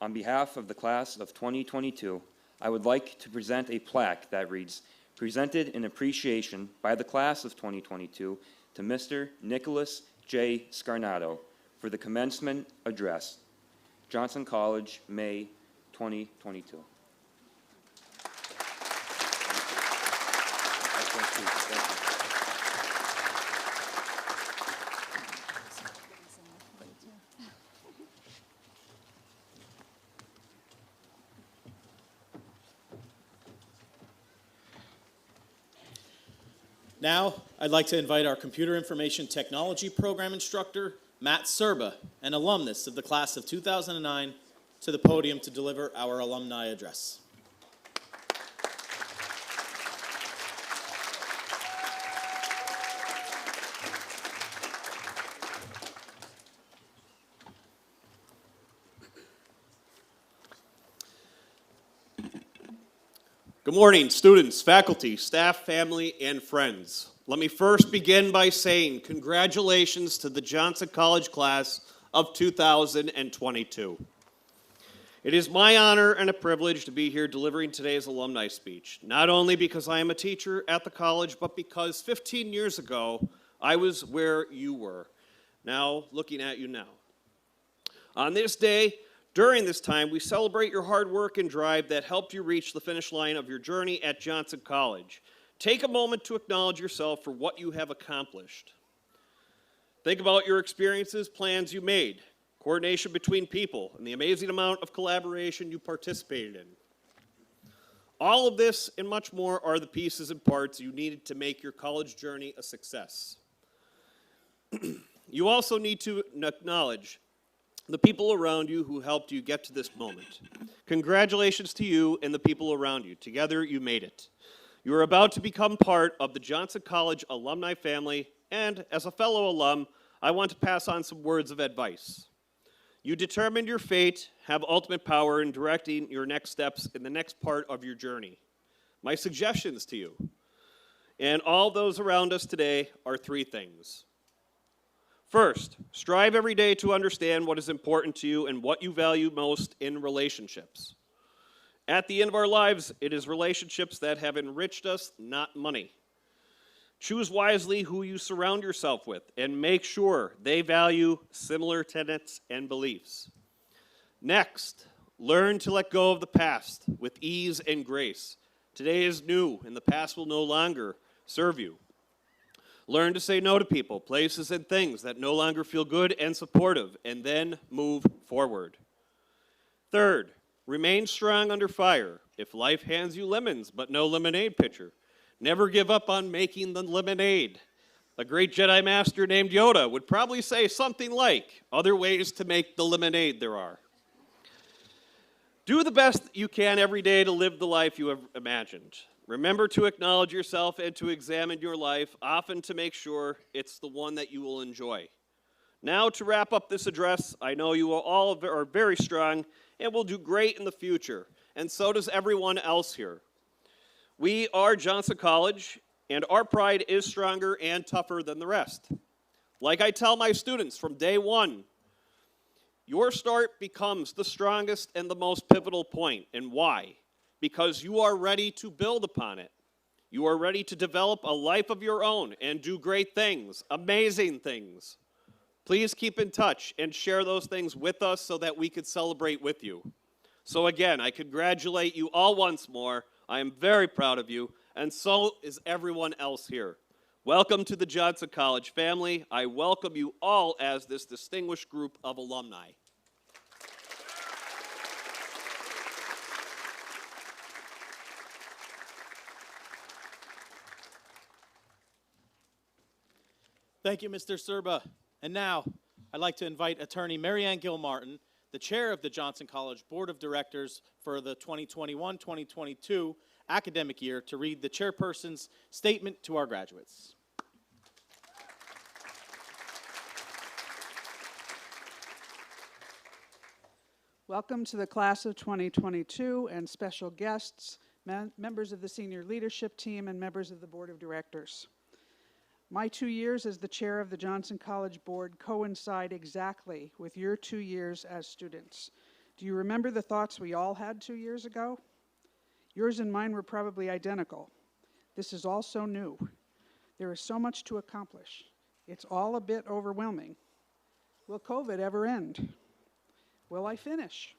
on behalf of the class of 2022, I would like to present a plaque that reads, "Presented in appreciation by the class of 2022 to Mr. Nicholas J. Scarnato for the commencement address, Johnson College, May 2022. Now, I'd like to invite our Computer Information Technology Program instructor, Matt Serba, an alumnus of the class of 2009, to the podium to deliver our alumni address. Good morning, students, faculty, staff, family, and friends. Let me first begin by saying congratulations to the Johnson College class of 2022. It is my honor and a privilege to be here delivering today's alumni speech, not only because I am a teacher at the college, but because 15 years ago, I was where you were. Now, looking at you now. On this day, during this time, we celebrate your hard work and drive that helped you reach the finish line of your journey at Johnson College. Take a moment to acknowledge yourself for what you have accomplished. Think about your experiences, plans you made, coordination between people, and the amazing amount of collaboration you participated in. All of this and much more are the pieces and parts you needed to make your college journey a success. You also need to acknowledge the people around you who helped you get to this moment. Congratulations to you and the people around you. Together, you made it. You are about to become part of the Johnson College alumni family, and as a fellow alum, I want to pass on some words of advice. You determined your fate, have ultimate power in directing your next steps in the next part of your journey. My suggestions to you and all those around us today are three things. First, strive every day to understand what is important to you and what you value most in relationships. At the end of our lives, it is relationships that have enriched us, not money. Choose wisely who you surround yourself with and make sure they value similar tenets and beliefs. Next, learn to let go of the past with ease and grace. Today is new, and the past will no longer serve you. Learn to say no to people, places, and things that no longer feel good and supportive, and then move forward. Third, remain strong under fire. If life hands you lemons but no lemonade pitcher, never give up on making the lemonade. A great Jedi Master named Yoda would probably say something like, "Other ways to make the lemonade there are." Do the best you can every day to live the life you have imagined. Remember to acknowledge yourself and to examine your life, often to make sure it's the one that you will enjoy. Now, to wrap up this address, I know you all are very strong and will do great in the future, and so does everyone else here. We are Johnson College, and our pride is stronger and tougher than the rest. Like I tell my students from day one, your start becomes the strongest and the most pivotal point. And why? Because you are ready to build upon it. You are ready to develop a life of your own and do great things, amazing things. Please keep in touch and share those things with us so that we could celebrate with you. So again, I congratulate you all once more. I am very proud of you, and so is everyone else here. Welcome to the Johnson College family. I welcome you all as this distinguished group of alumni. Thank you, Mr. Serba. And now, I'd like to invite Attorney Mary Ann Gilmartin, the chair of the Johnson College Board of Directors for the 2021-2022 academic year, to read the chairperson's statement to our graduates. Welcome to the class of 2022 and special guests, members of the senior leadership team, and members of the Board of Directors. My 2 years as the chair of the Johnson College Board coincide exactly with your 2 years as students. Do you remember the thoughts we all had 2 years ago? Yours and mine were probably identical. This is all so new. There is so much to accomplish. It's all a bit overwhelming. Will COVID ever end? Will I finish?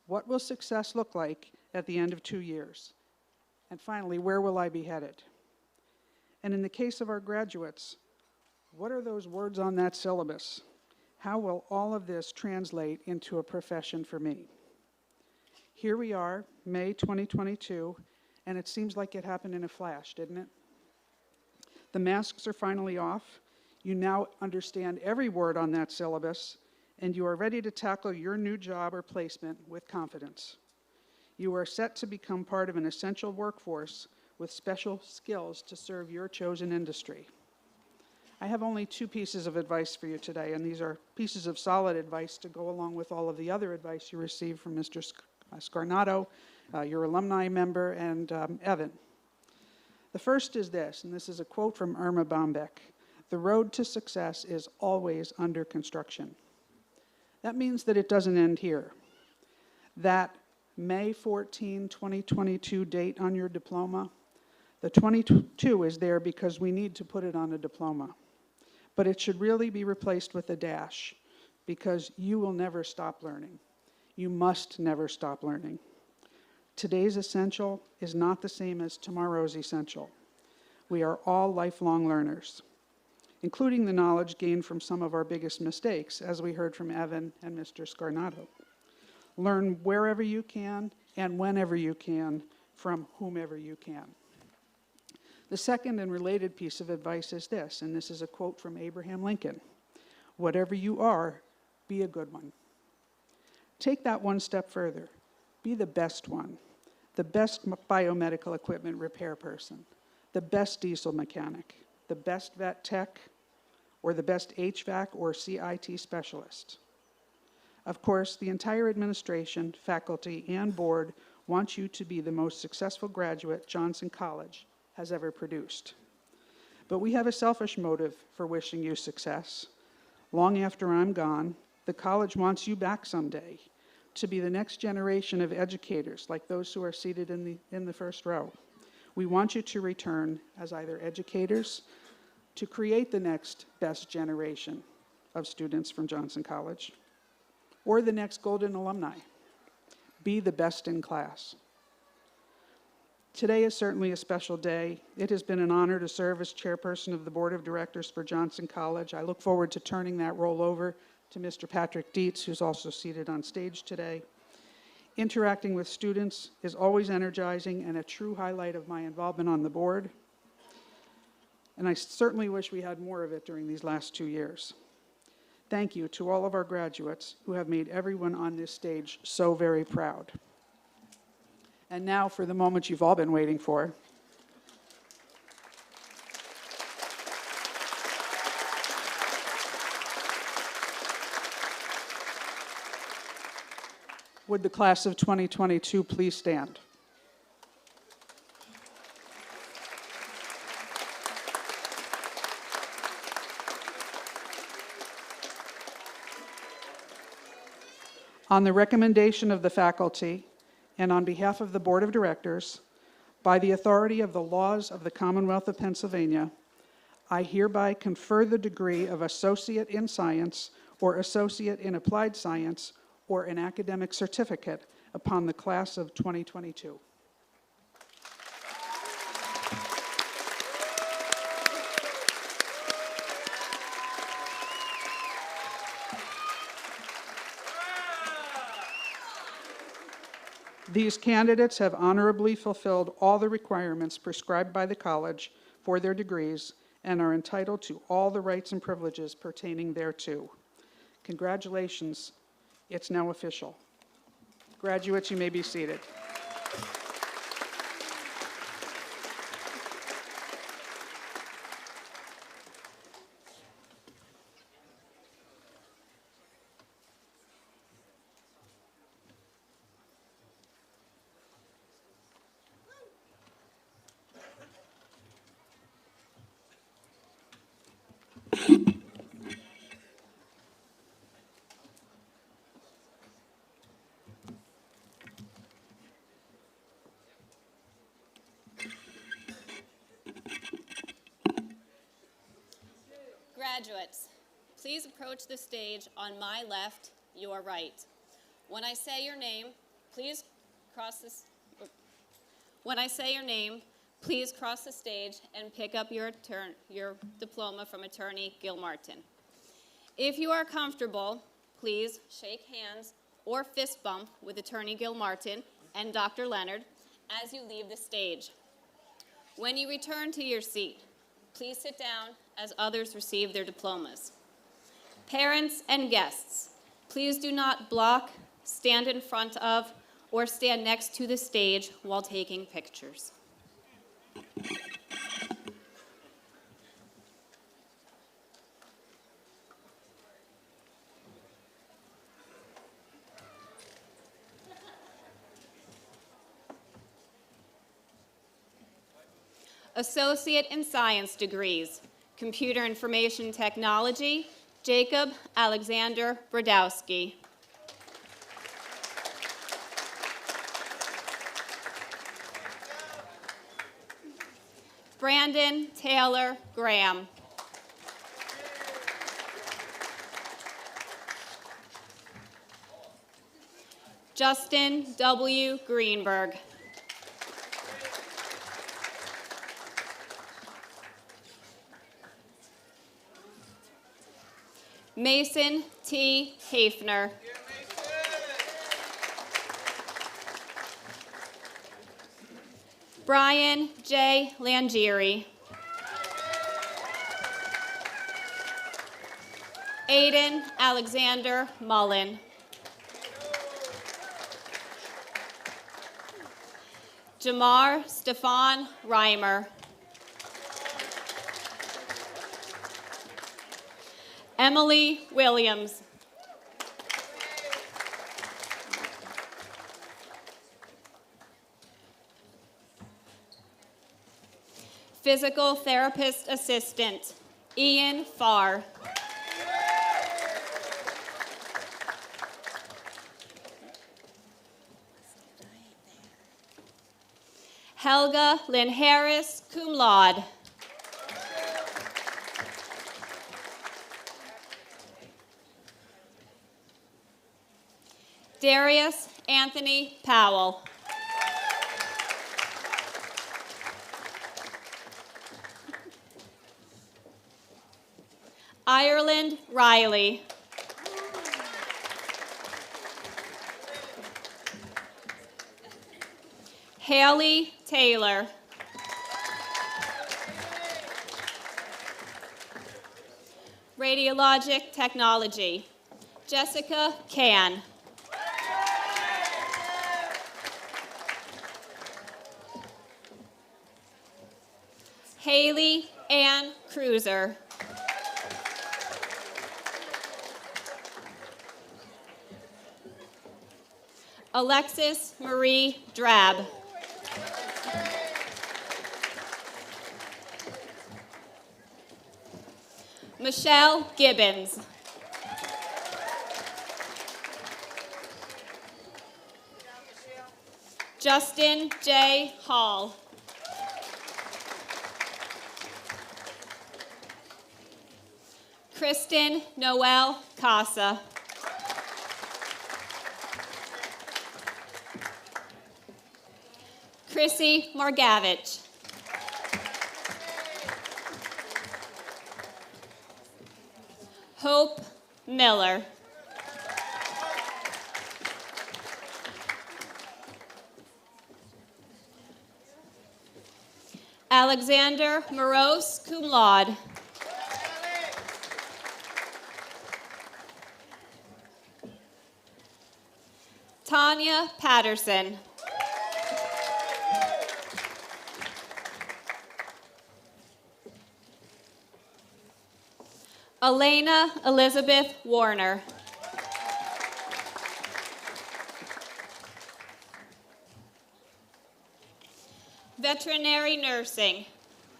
What will success look like at the end of 2 years? And finally, where will I be headed? And in the case of our graduates, what are those words on that syllabus? How will all of this translate into a profession for me? Here we are, May 2022, and it seems like it happened in a flash, didn't it? The masks are finally off. You now understand every word on that syllabus, and you are ready to tackle your new job or placement with confidence. You are set to become part of an essential workforce with special skills to serve your chosen industry. I have only 2 pieces of advice for you today, and these are pieces of solid advice to go along with all of the other advice you received from Mr. Scarnato, your alumni member, and Evan. The first is this, and this is a quote from Irma Bombeck: "The road to success is always under construction." That means that it doesn't end here. That May 14, 2022 date on your diploma, the 22 is there because we need to put it on a diploma. But it should really be replaced with a dash, because you will never stop learning. You must never stop learning. Today's essential is not the same as tomorrow's essential. We are all lifelong learners, including the knowledge gained from some of our biggest mistakes, as we heard from Evan and Mr. Scarnato. Learn wherever you can and whenever you can from whomever you can. The second and related piece of advice is this, and this is a quote from Abraham Lincoln: "Whatever you are, be a good one." Take that one step further. Be the best one, the best biomedical equipment repair person, the best diesel mechanic, the best vet tech, or the best HVAC or CIT specialist. Of course, the entire administration, faculty, and board want you to be the most successful graduate Johnson College has ever produced. But we have a selfish motive for wishing you success. Long after I'm gone, the college wants you back someday to be the next generation of educators like those who are seated in the first row. We want you to return as either educators to create the next best generation of students from Johnson College, or the next golden alumni. Be the best in class. Today is certainly a special day. It has been an honor to serve as chairperson of the board of directors for Johnson College. I look forward to turning that role over to Mr. Patrick Dietz, who's also seated on stage today. Interacting with students is always energizing and a true highlight of my involvement on the board. And I certainly wish we had more of it during these last 2 years. Thank you to all of our graduates who have made everyone on this stage so very proud. And now for the moment you've all been waiting for. Would the class of 2022 please stand? On the recommendation of the faculty and on behalf of the Board of Directors, by the authority of the laws of the Commonwealth of Pennsylvania, I hereby confer the degree of Associate in Science or Associate in Applied Science or an academic certificate upon the class of 2022. These candidates have honorably fulfilled all the requirements prescribed by the college for their degrees and are entitled to all the rights and privileges pertaining thereto. Congratulations, it's now official. Graduates, you may be seated. Graduates, please approach the stage on my left, your right. When I say your name, please cross the stage and pick up your diploma from Attorney Gilmartin. If you are comfortable, please shake hands or fist bump with Attorney Gilmartin and Dr. Leonard as you leave the stage. When you return to your seat, please sit down as others receive their diplomas. Parents and guests, please do not block, stand in front of, or stand next to the stage while taking pictures. Associate in Science degrees, Computer Information Technology, Jacob Alexander Brodowski. Brandon Taylor Graham. Justin W. Greenberg. Mason T. Hafner. Brian J. Langieri. Aiden Alexander Mullen. Jamar Stefan Reimer. Emily Williams. Physical therapist assistant, Ian Farr. Helga Lynn Harris, cum laude. Darius Anthony Powell. Ireland Riley. Haley Taylor. Radiologic Technology. Jessica Can. Haley Ann Cruiser. Alexis Marie Drab. Michelle Gibbons. Justin J. Hall. Kristen Noel Casa. Chrissy Margavich. Hope Miller. Alexander Morose, cum laude. Tanya Patterson. Elena Elizabeth Warner. Veterinary nursing.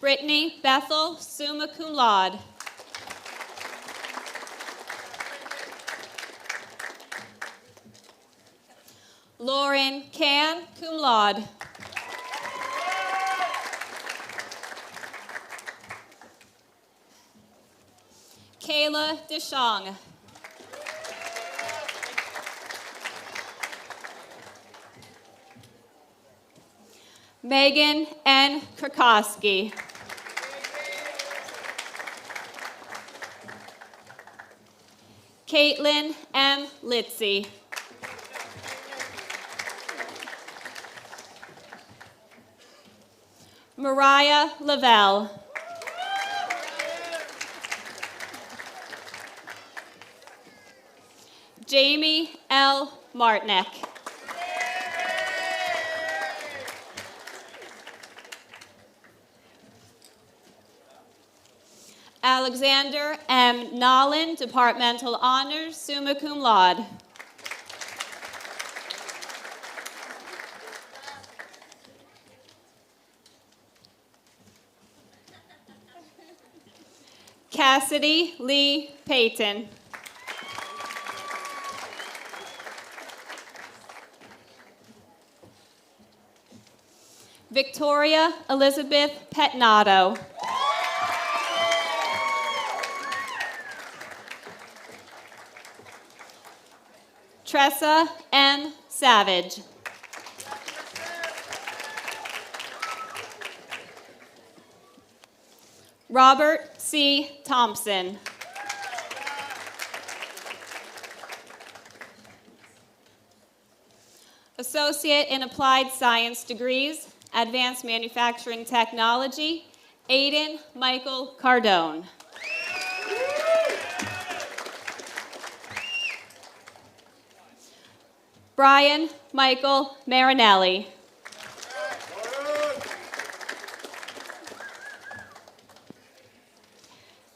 Brittany Bethel, summa cum laude. Lauren Can, cum laude. Kayla DeShong. Megan N. Krakowski. Caitlin M. Litzy. Mariah Lavelle. Jamie L. Martnick. Alexander M. Nolan, Departmental Honors, summa cum laude. Cassidy Lee Payton. Victoria Elizabeth Petnato. Tressa M. Savage. Robert C. Thompson. Associate in Applied Science degrees, Advanced Manufacturing Technology, Aiden Michael Cardone. Brian Michael Marinelli.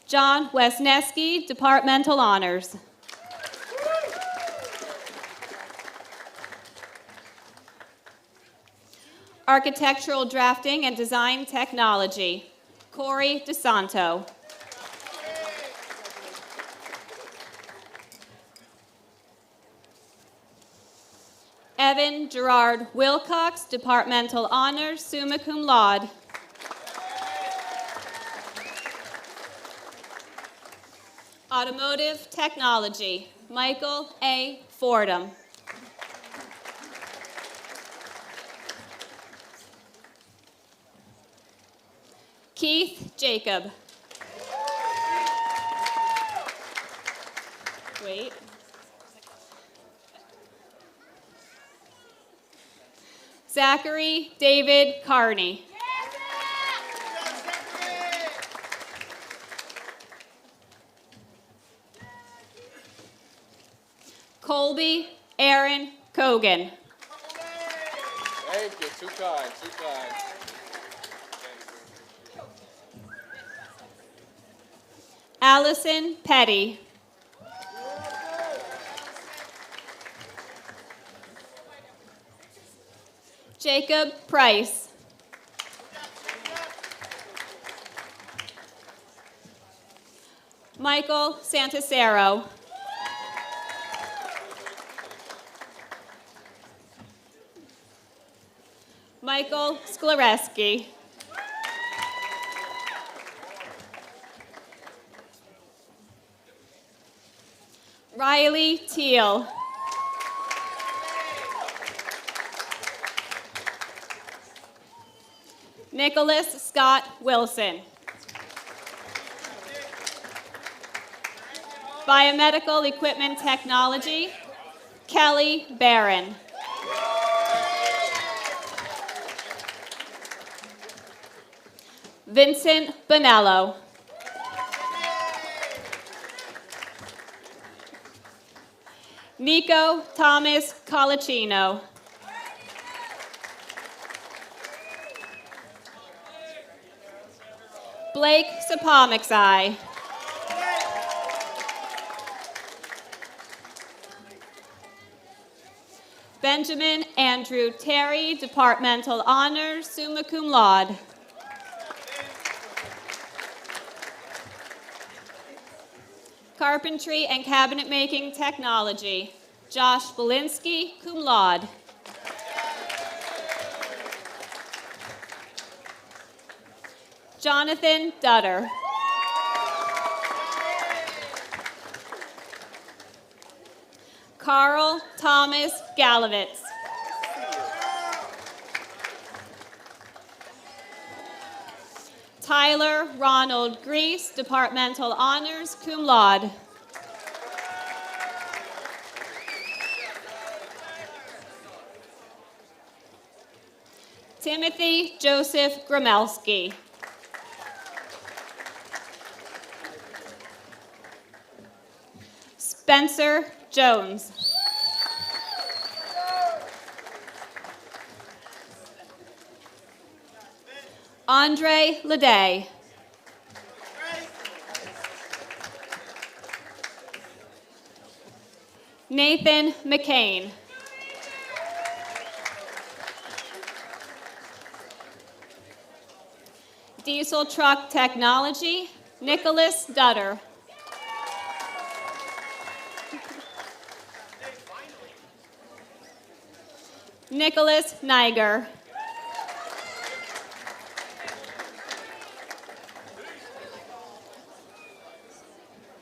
John Wesneski, Departmental Honors. Architectural Drafting and Design Technology, Corey DeSanto. Evan Gerard Wilcox, Departmental Honors, summa cum laude. Automotive Technology, Michael A. Fordham. Keith Jacob. Wait. Zachary David Carney. Colby Aaron Cogan. Thank you. Too kind. Too kind. Allison Petty. Jacob Price. Michael Santasero. Michael Sklereski. Riley Teal. Nicholas Scott Wilson. Biomedical Equipment Technology, Kelly Barron. Vincent Bonello. Nico Thomas Colicino. Blake Sapomixai. Benjamin Andrew Terry, Departmental Honors, summa cum laude. Carpentry and Cabinet Making Technology, Josh Belinsky, cum laude. Jonathan Dutter. Carl Thomas Galovitz. Tyler Ronald Grease, Departmental Honors, cum laude. Timothy Joseph Gromelski. Spencer Jones. Andre Leday. Nathan McCain. Diesel Truck Technology, Nicholas Dutter. Nicholas Niger.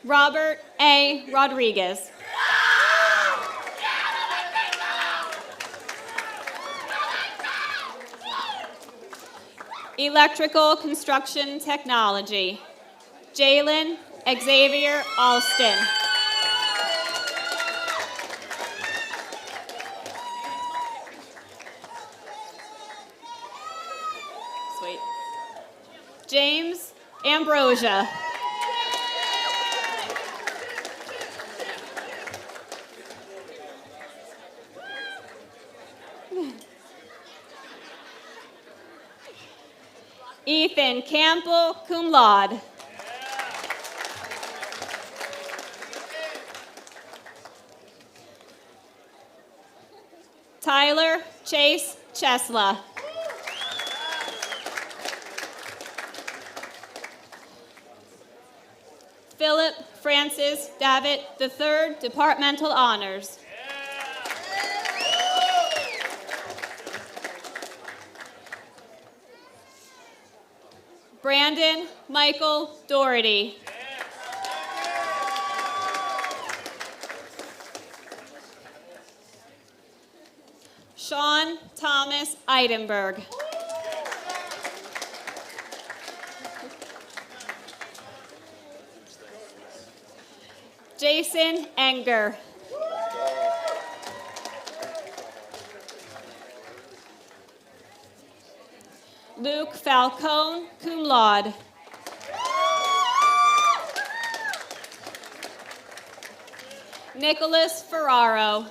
Robert A. Rodriguez. Electrical Construction Technology, Jalen Xavier Alston. Sweet. James Ambrosia. Ethan Campbell, cum laude. Tyler Chase Chesla. Philip Francis Davitt III, Departmental Honors. Brandon Michael Doherty. Sean Thomas Eidenberg. Jason Enger. Luke Falcone, cum laude. Nicholas Ferraro.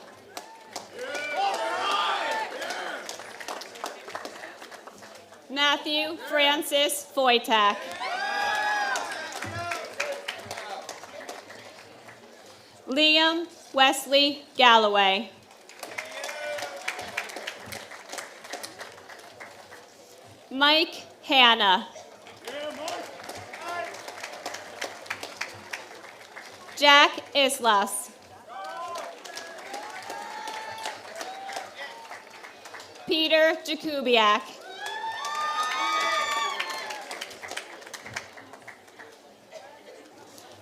Matthew Francis Foytak. Liam Wesley Galloway. Mike Hanna. Jack Islas. Peter Jakubiak.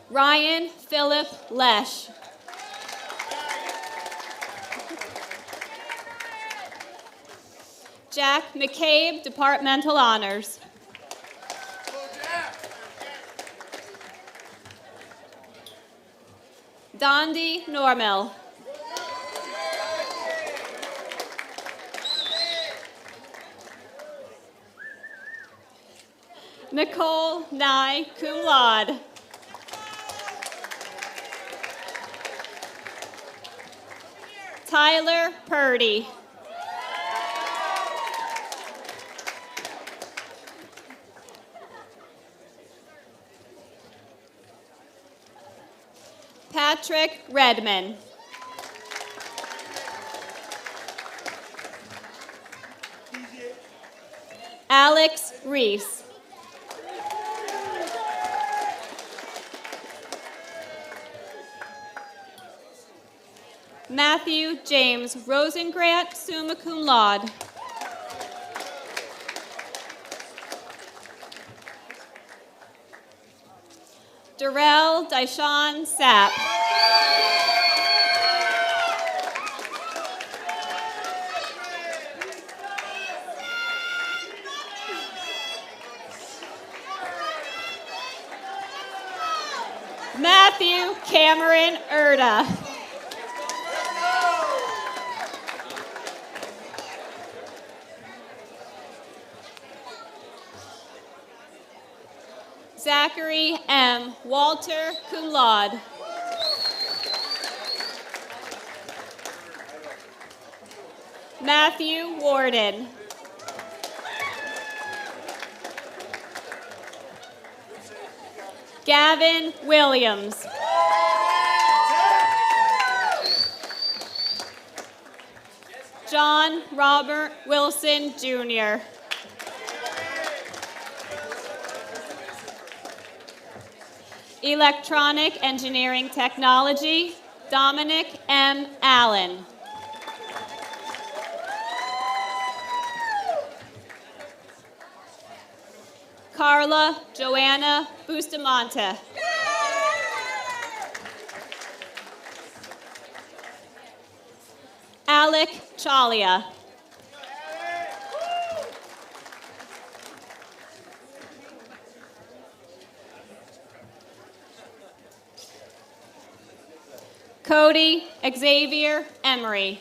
Ryan Philip Lesh. Jack McCabe, Departmental Honors. Dondi Normel. Nicole Nye, cum laude. Tyler Purdy. Patrick Redman. Alex Reese. Matthew James Rosengrant, summa cum laude. Darrell Dyshawn Sapp. Matthew Cameron Erda. Zachary M. Walter, cum laude. Matthew Warden. Gavin Williams. John Robert Wilson, Jr. Electronic Engineering Technology, Dominic M. Allen. Carla Joanna Bustamante. Alec Chalia. Cody Xavier Emery.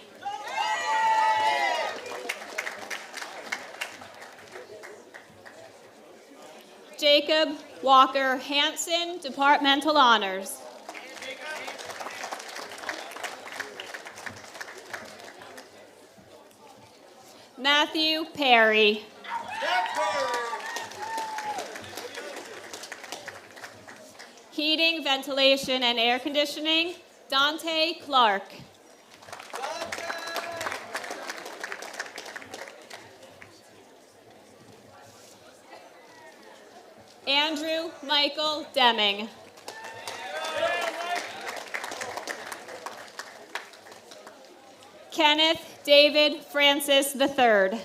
Jacob Walker Hanson, Departmental Honors. Matthew Perry. Heating, ventilation, and air conditioning, Dante Clark. Andrew Michael Deming. Kenneth David Francis III.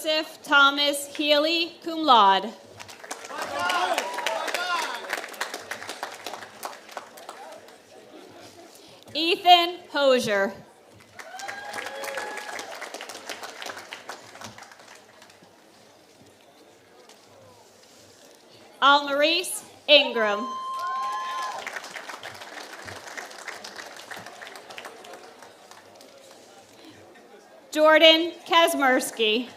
Joseph Thomas Healy, cum laude. Ethan Hosier. Almarise Ingram. Jordan Kazmersky.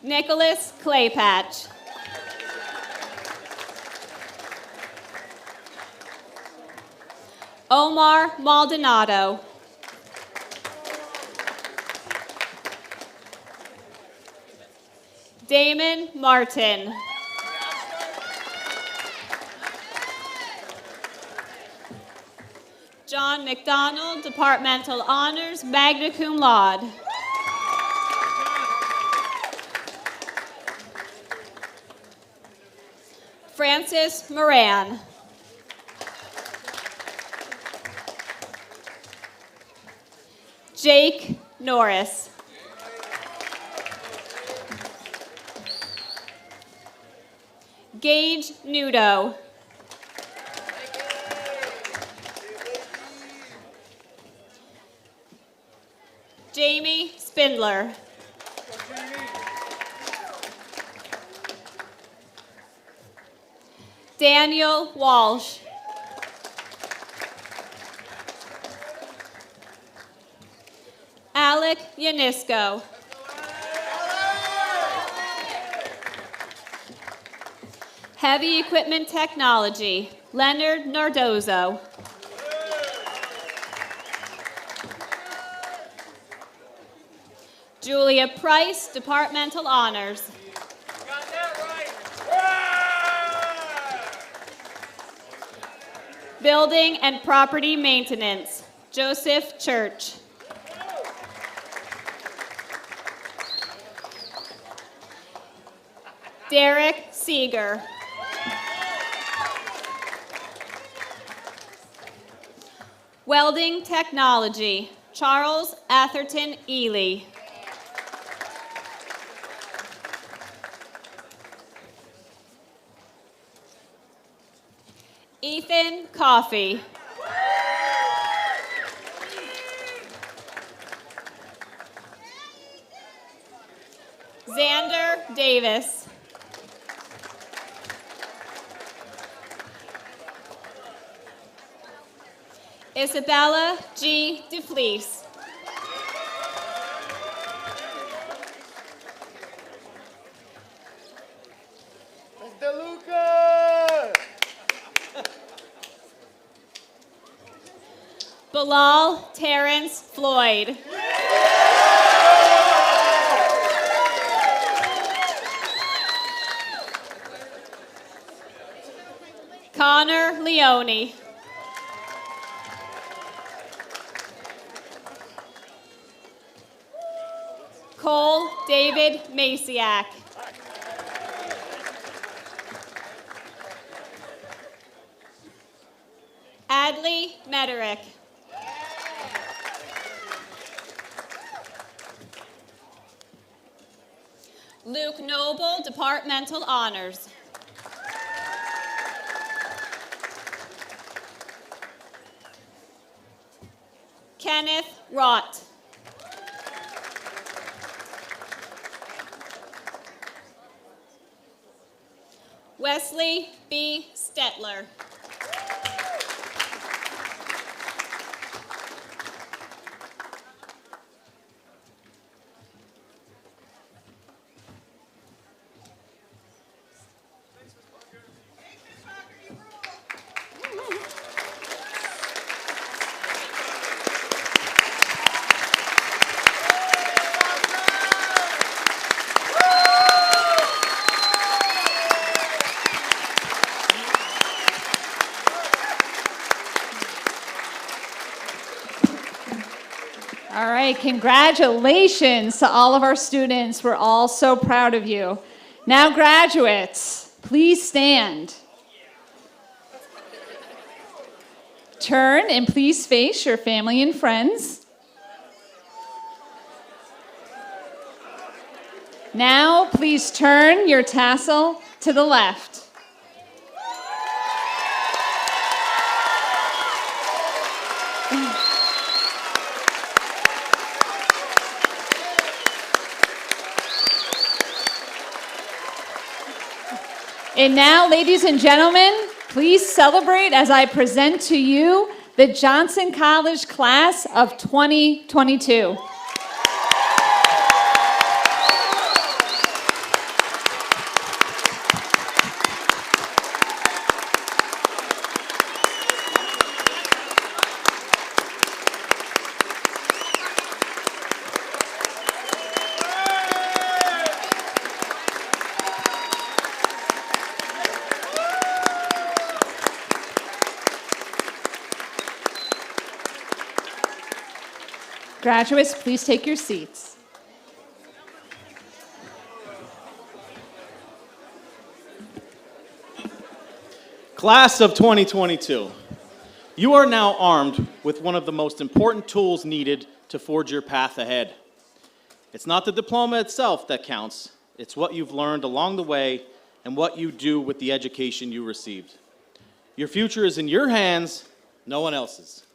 Nicholas Claypatch. Omar Maldonado. Damon Martin. John McDonald, Departmental Honors, magna cum laude. Francis Moran. Jake Norris. Gage Nudo. Jamie Spindler. Daniel Walsh. Alec Yanisco. Heavy Equipment Technology, Leonard Nardozo. Julia Price, Departmental Honors. Building and Property Maintenance, Joseph Church. Derek Seeger. Welding Technology, Charles Atherton Ely. Ethan Coffey. Xander Davis. Isabella G. DeFleece. Bilal Terrence Floyd. Connor Leone. Cole David Masiak. Adley Mederick. Luke Noble, Departmental Honors. Kenneth Rott. Wesley B. Stetler. All right, congratulations to all of our students. We're all so proud of you. Now, graduates, please stand. turn and please face your family and friends. Now, please turn your tassel to the left. And now, ladies and gentlemen, please celebrate as I present to you the Johnson College Class of 2022. Graduates, please take your seats. Class of 2022, you are now armed with one of the most important tools needed to forge your path ahead. It's not the diploma itself that counts, it's what you've learned along the way and what you do with the education you received. Your future is in your hands, no one else's.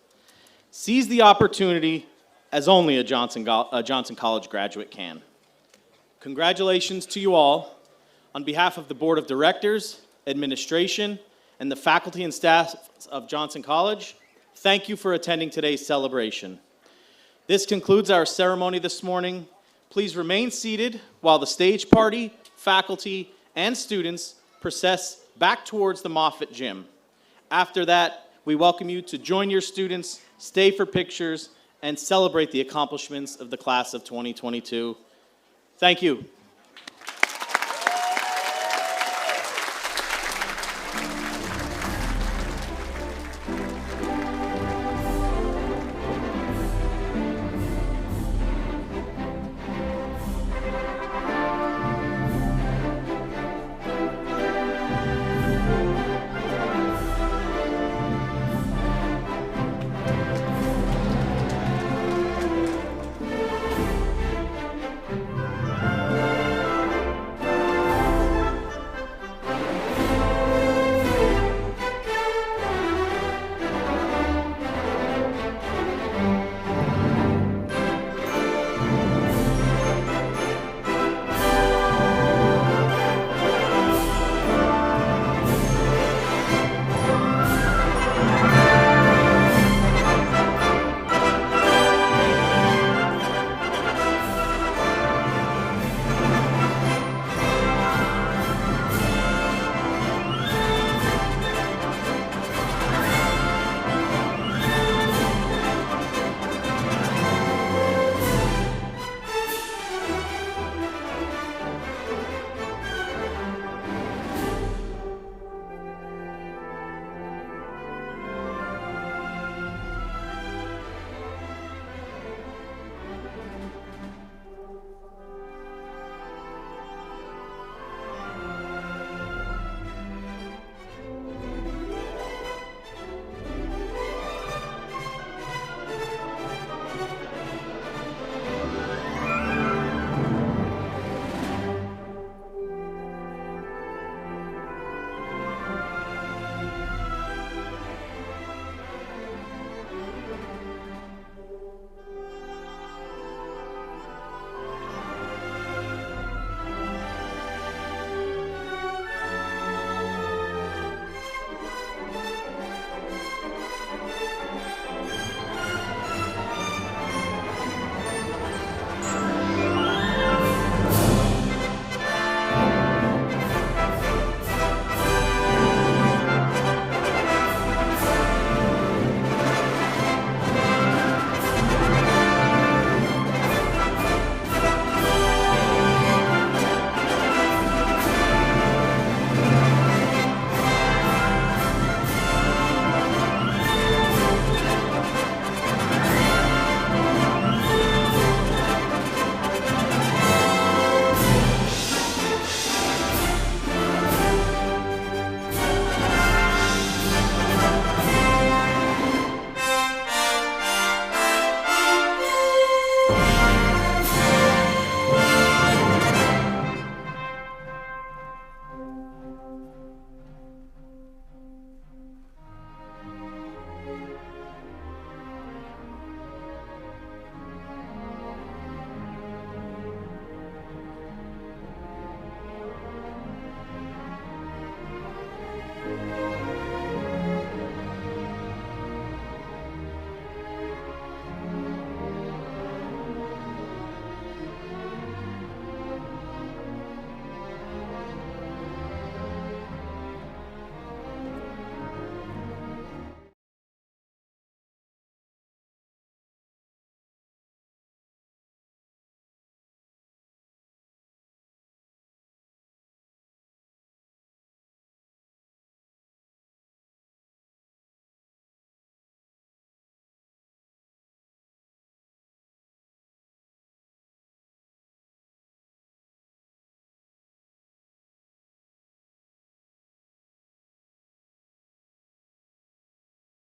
Seize the opportunity as only a Johnson College graduate can. Congratulations to you all. On behalf of the Board of Directors, administration, and the faculty and staff of Johnson College, thank you for attending today's celebration. This concludes our ceremony this morning. Please remain seated while the stage party, faculty, and students process back towards the Moffitt Gym. After that, we welcome you to join your students, stay for pictures, and celebrate the accomplishments of the class of 2022. Thank you.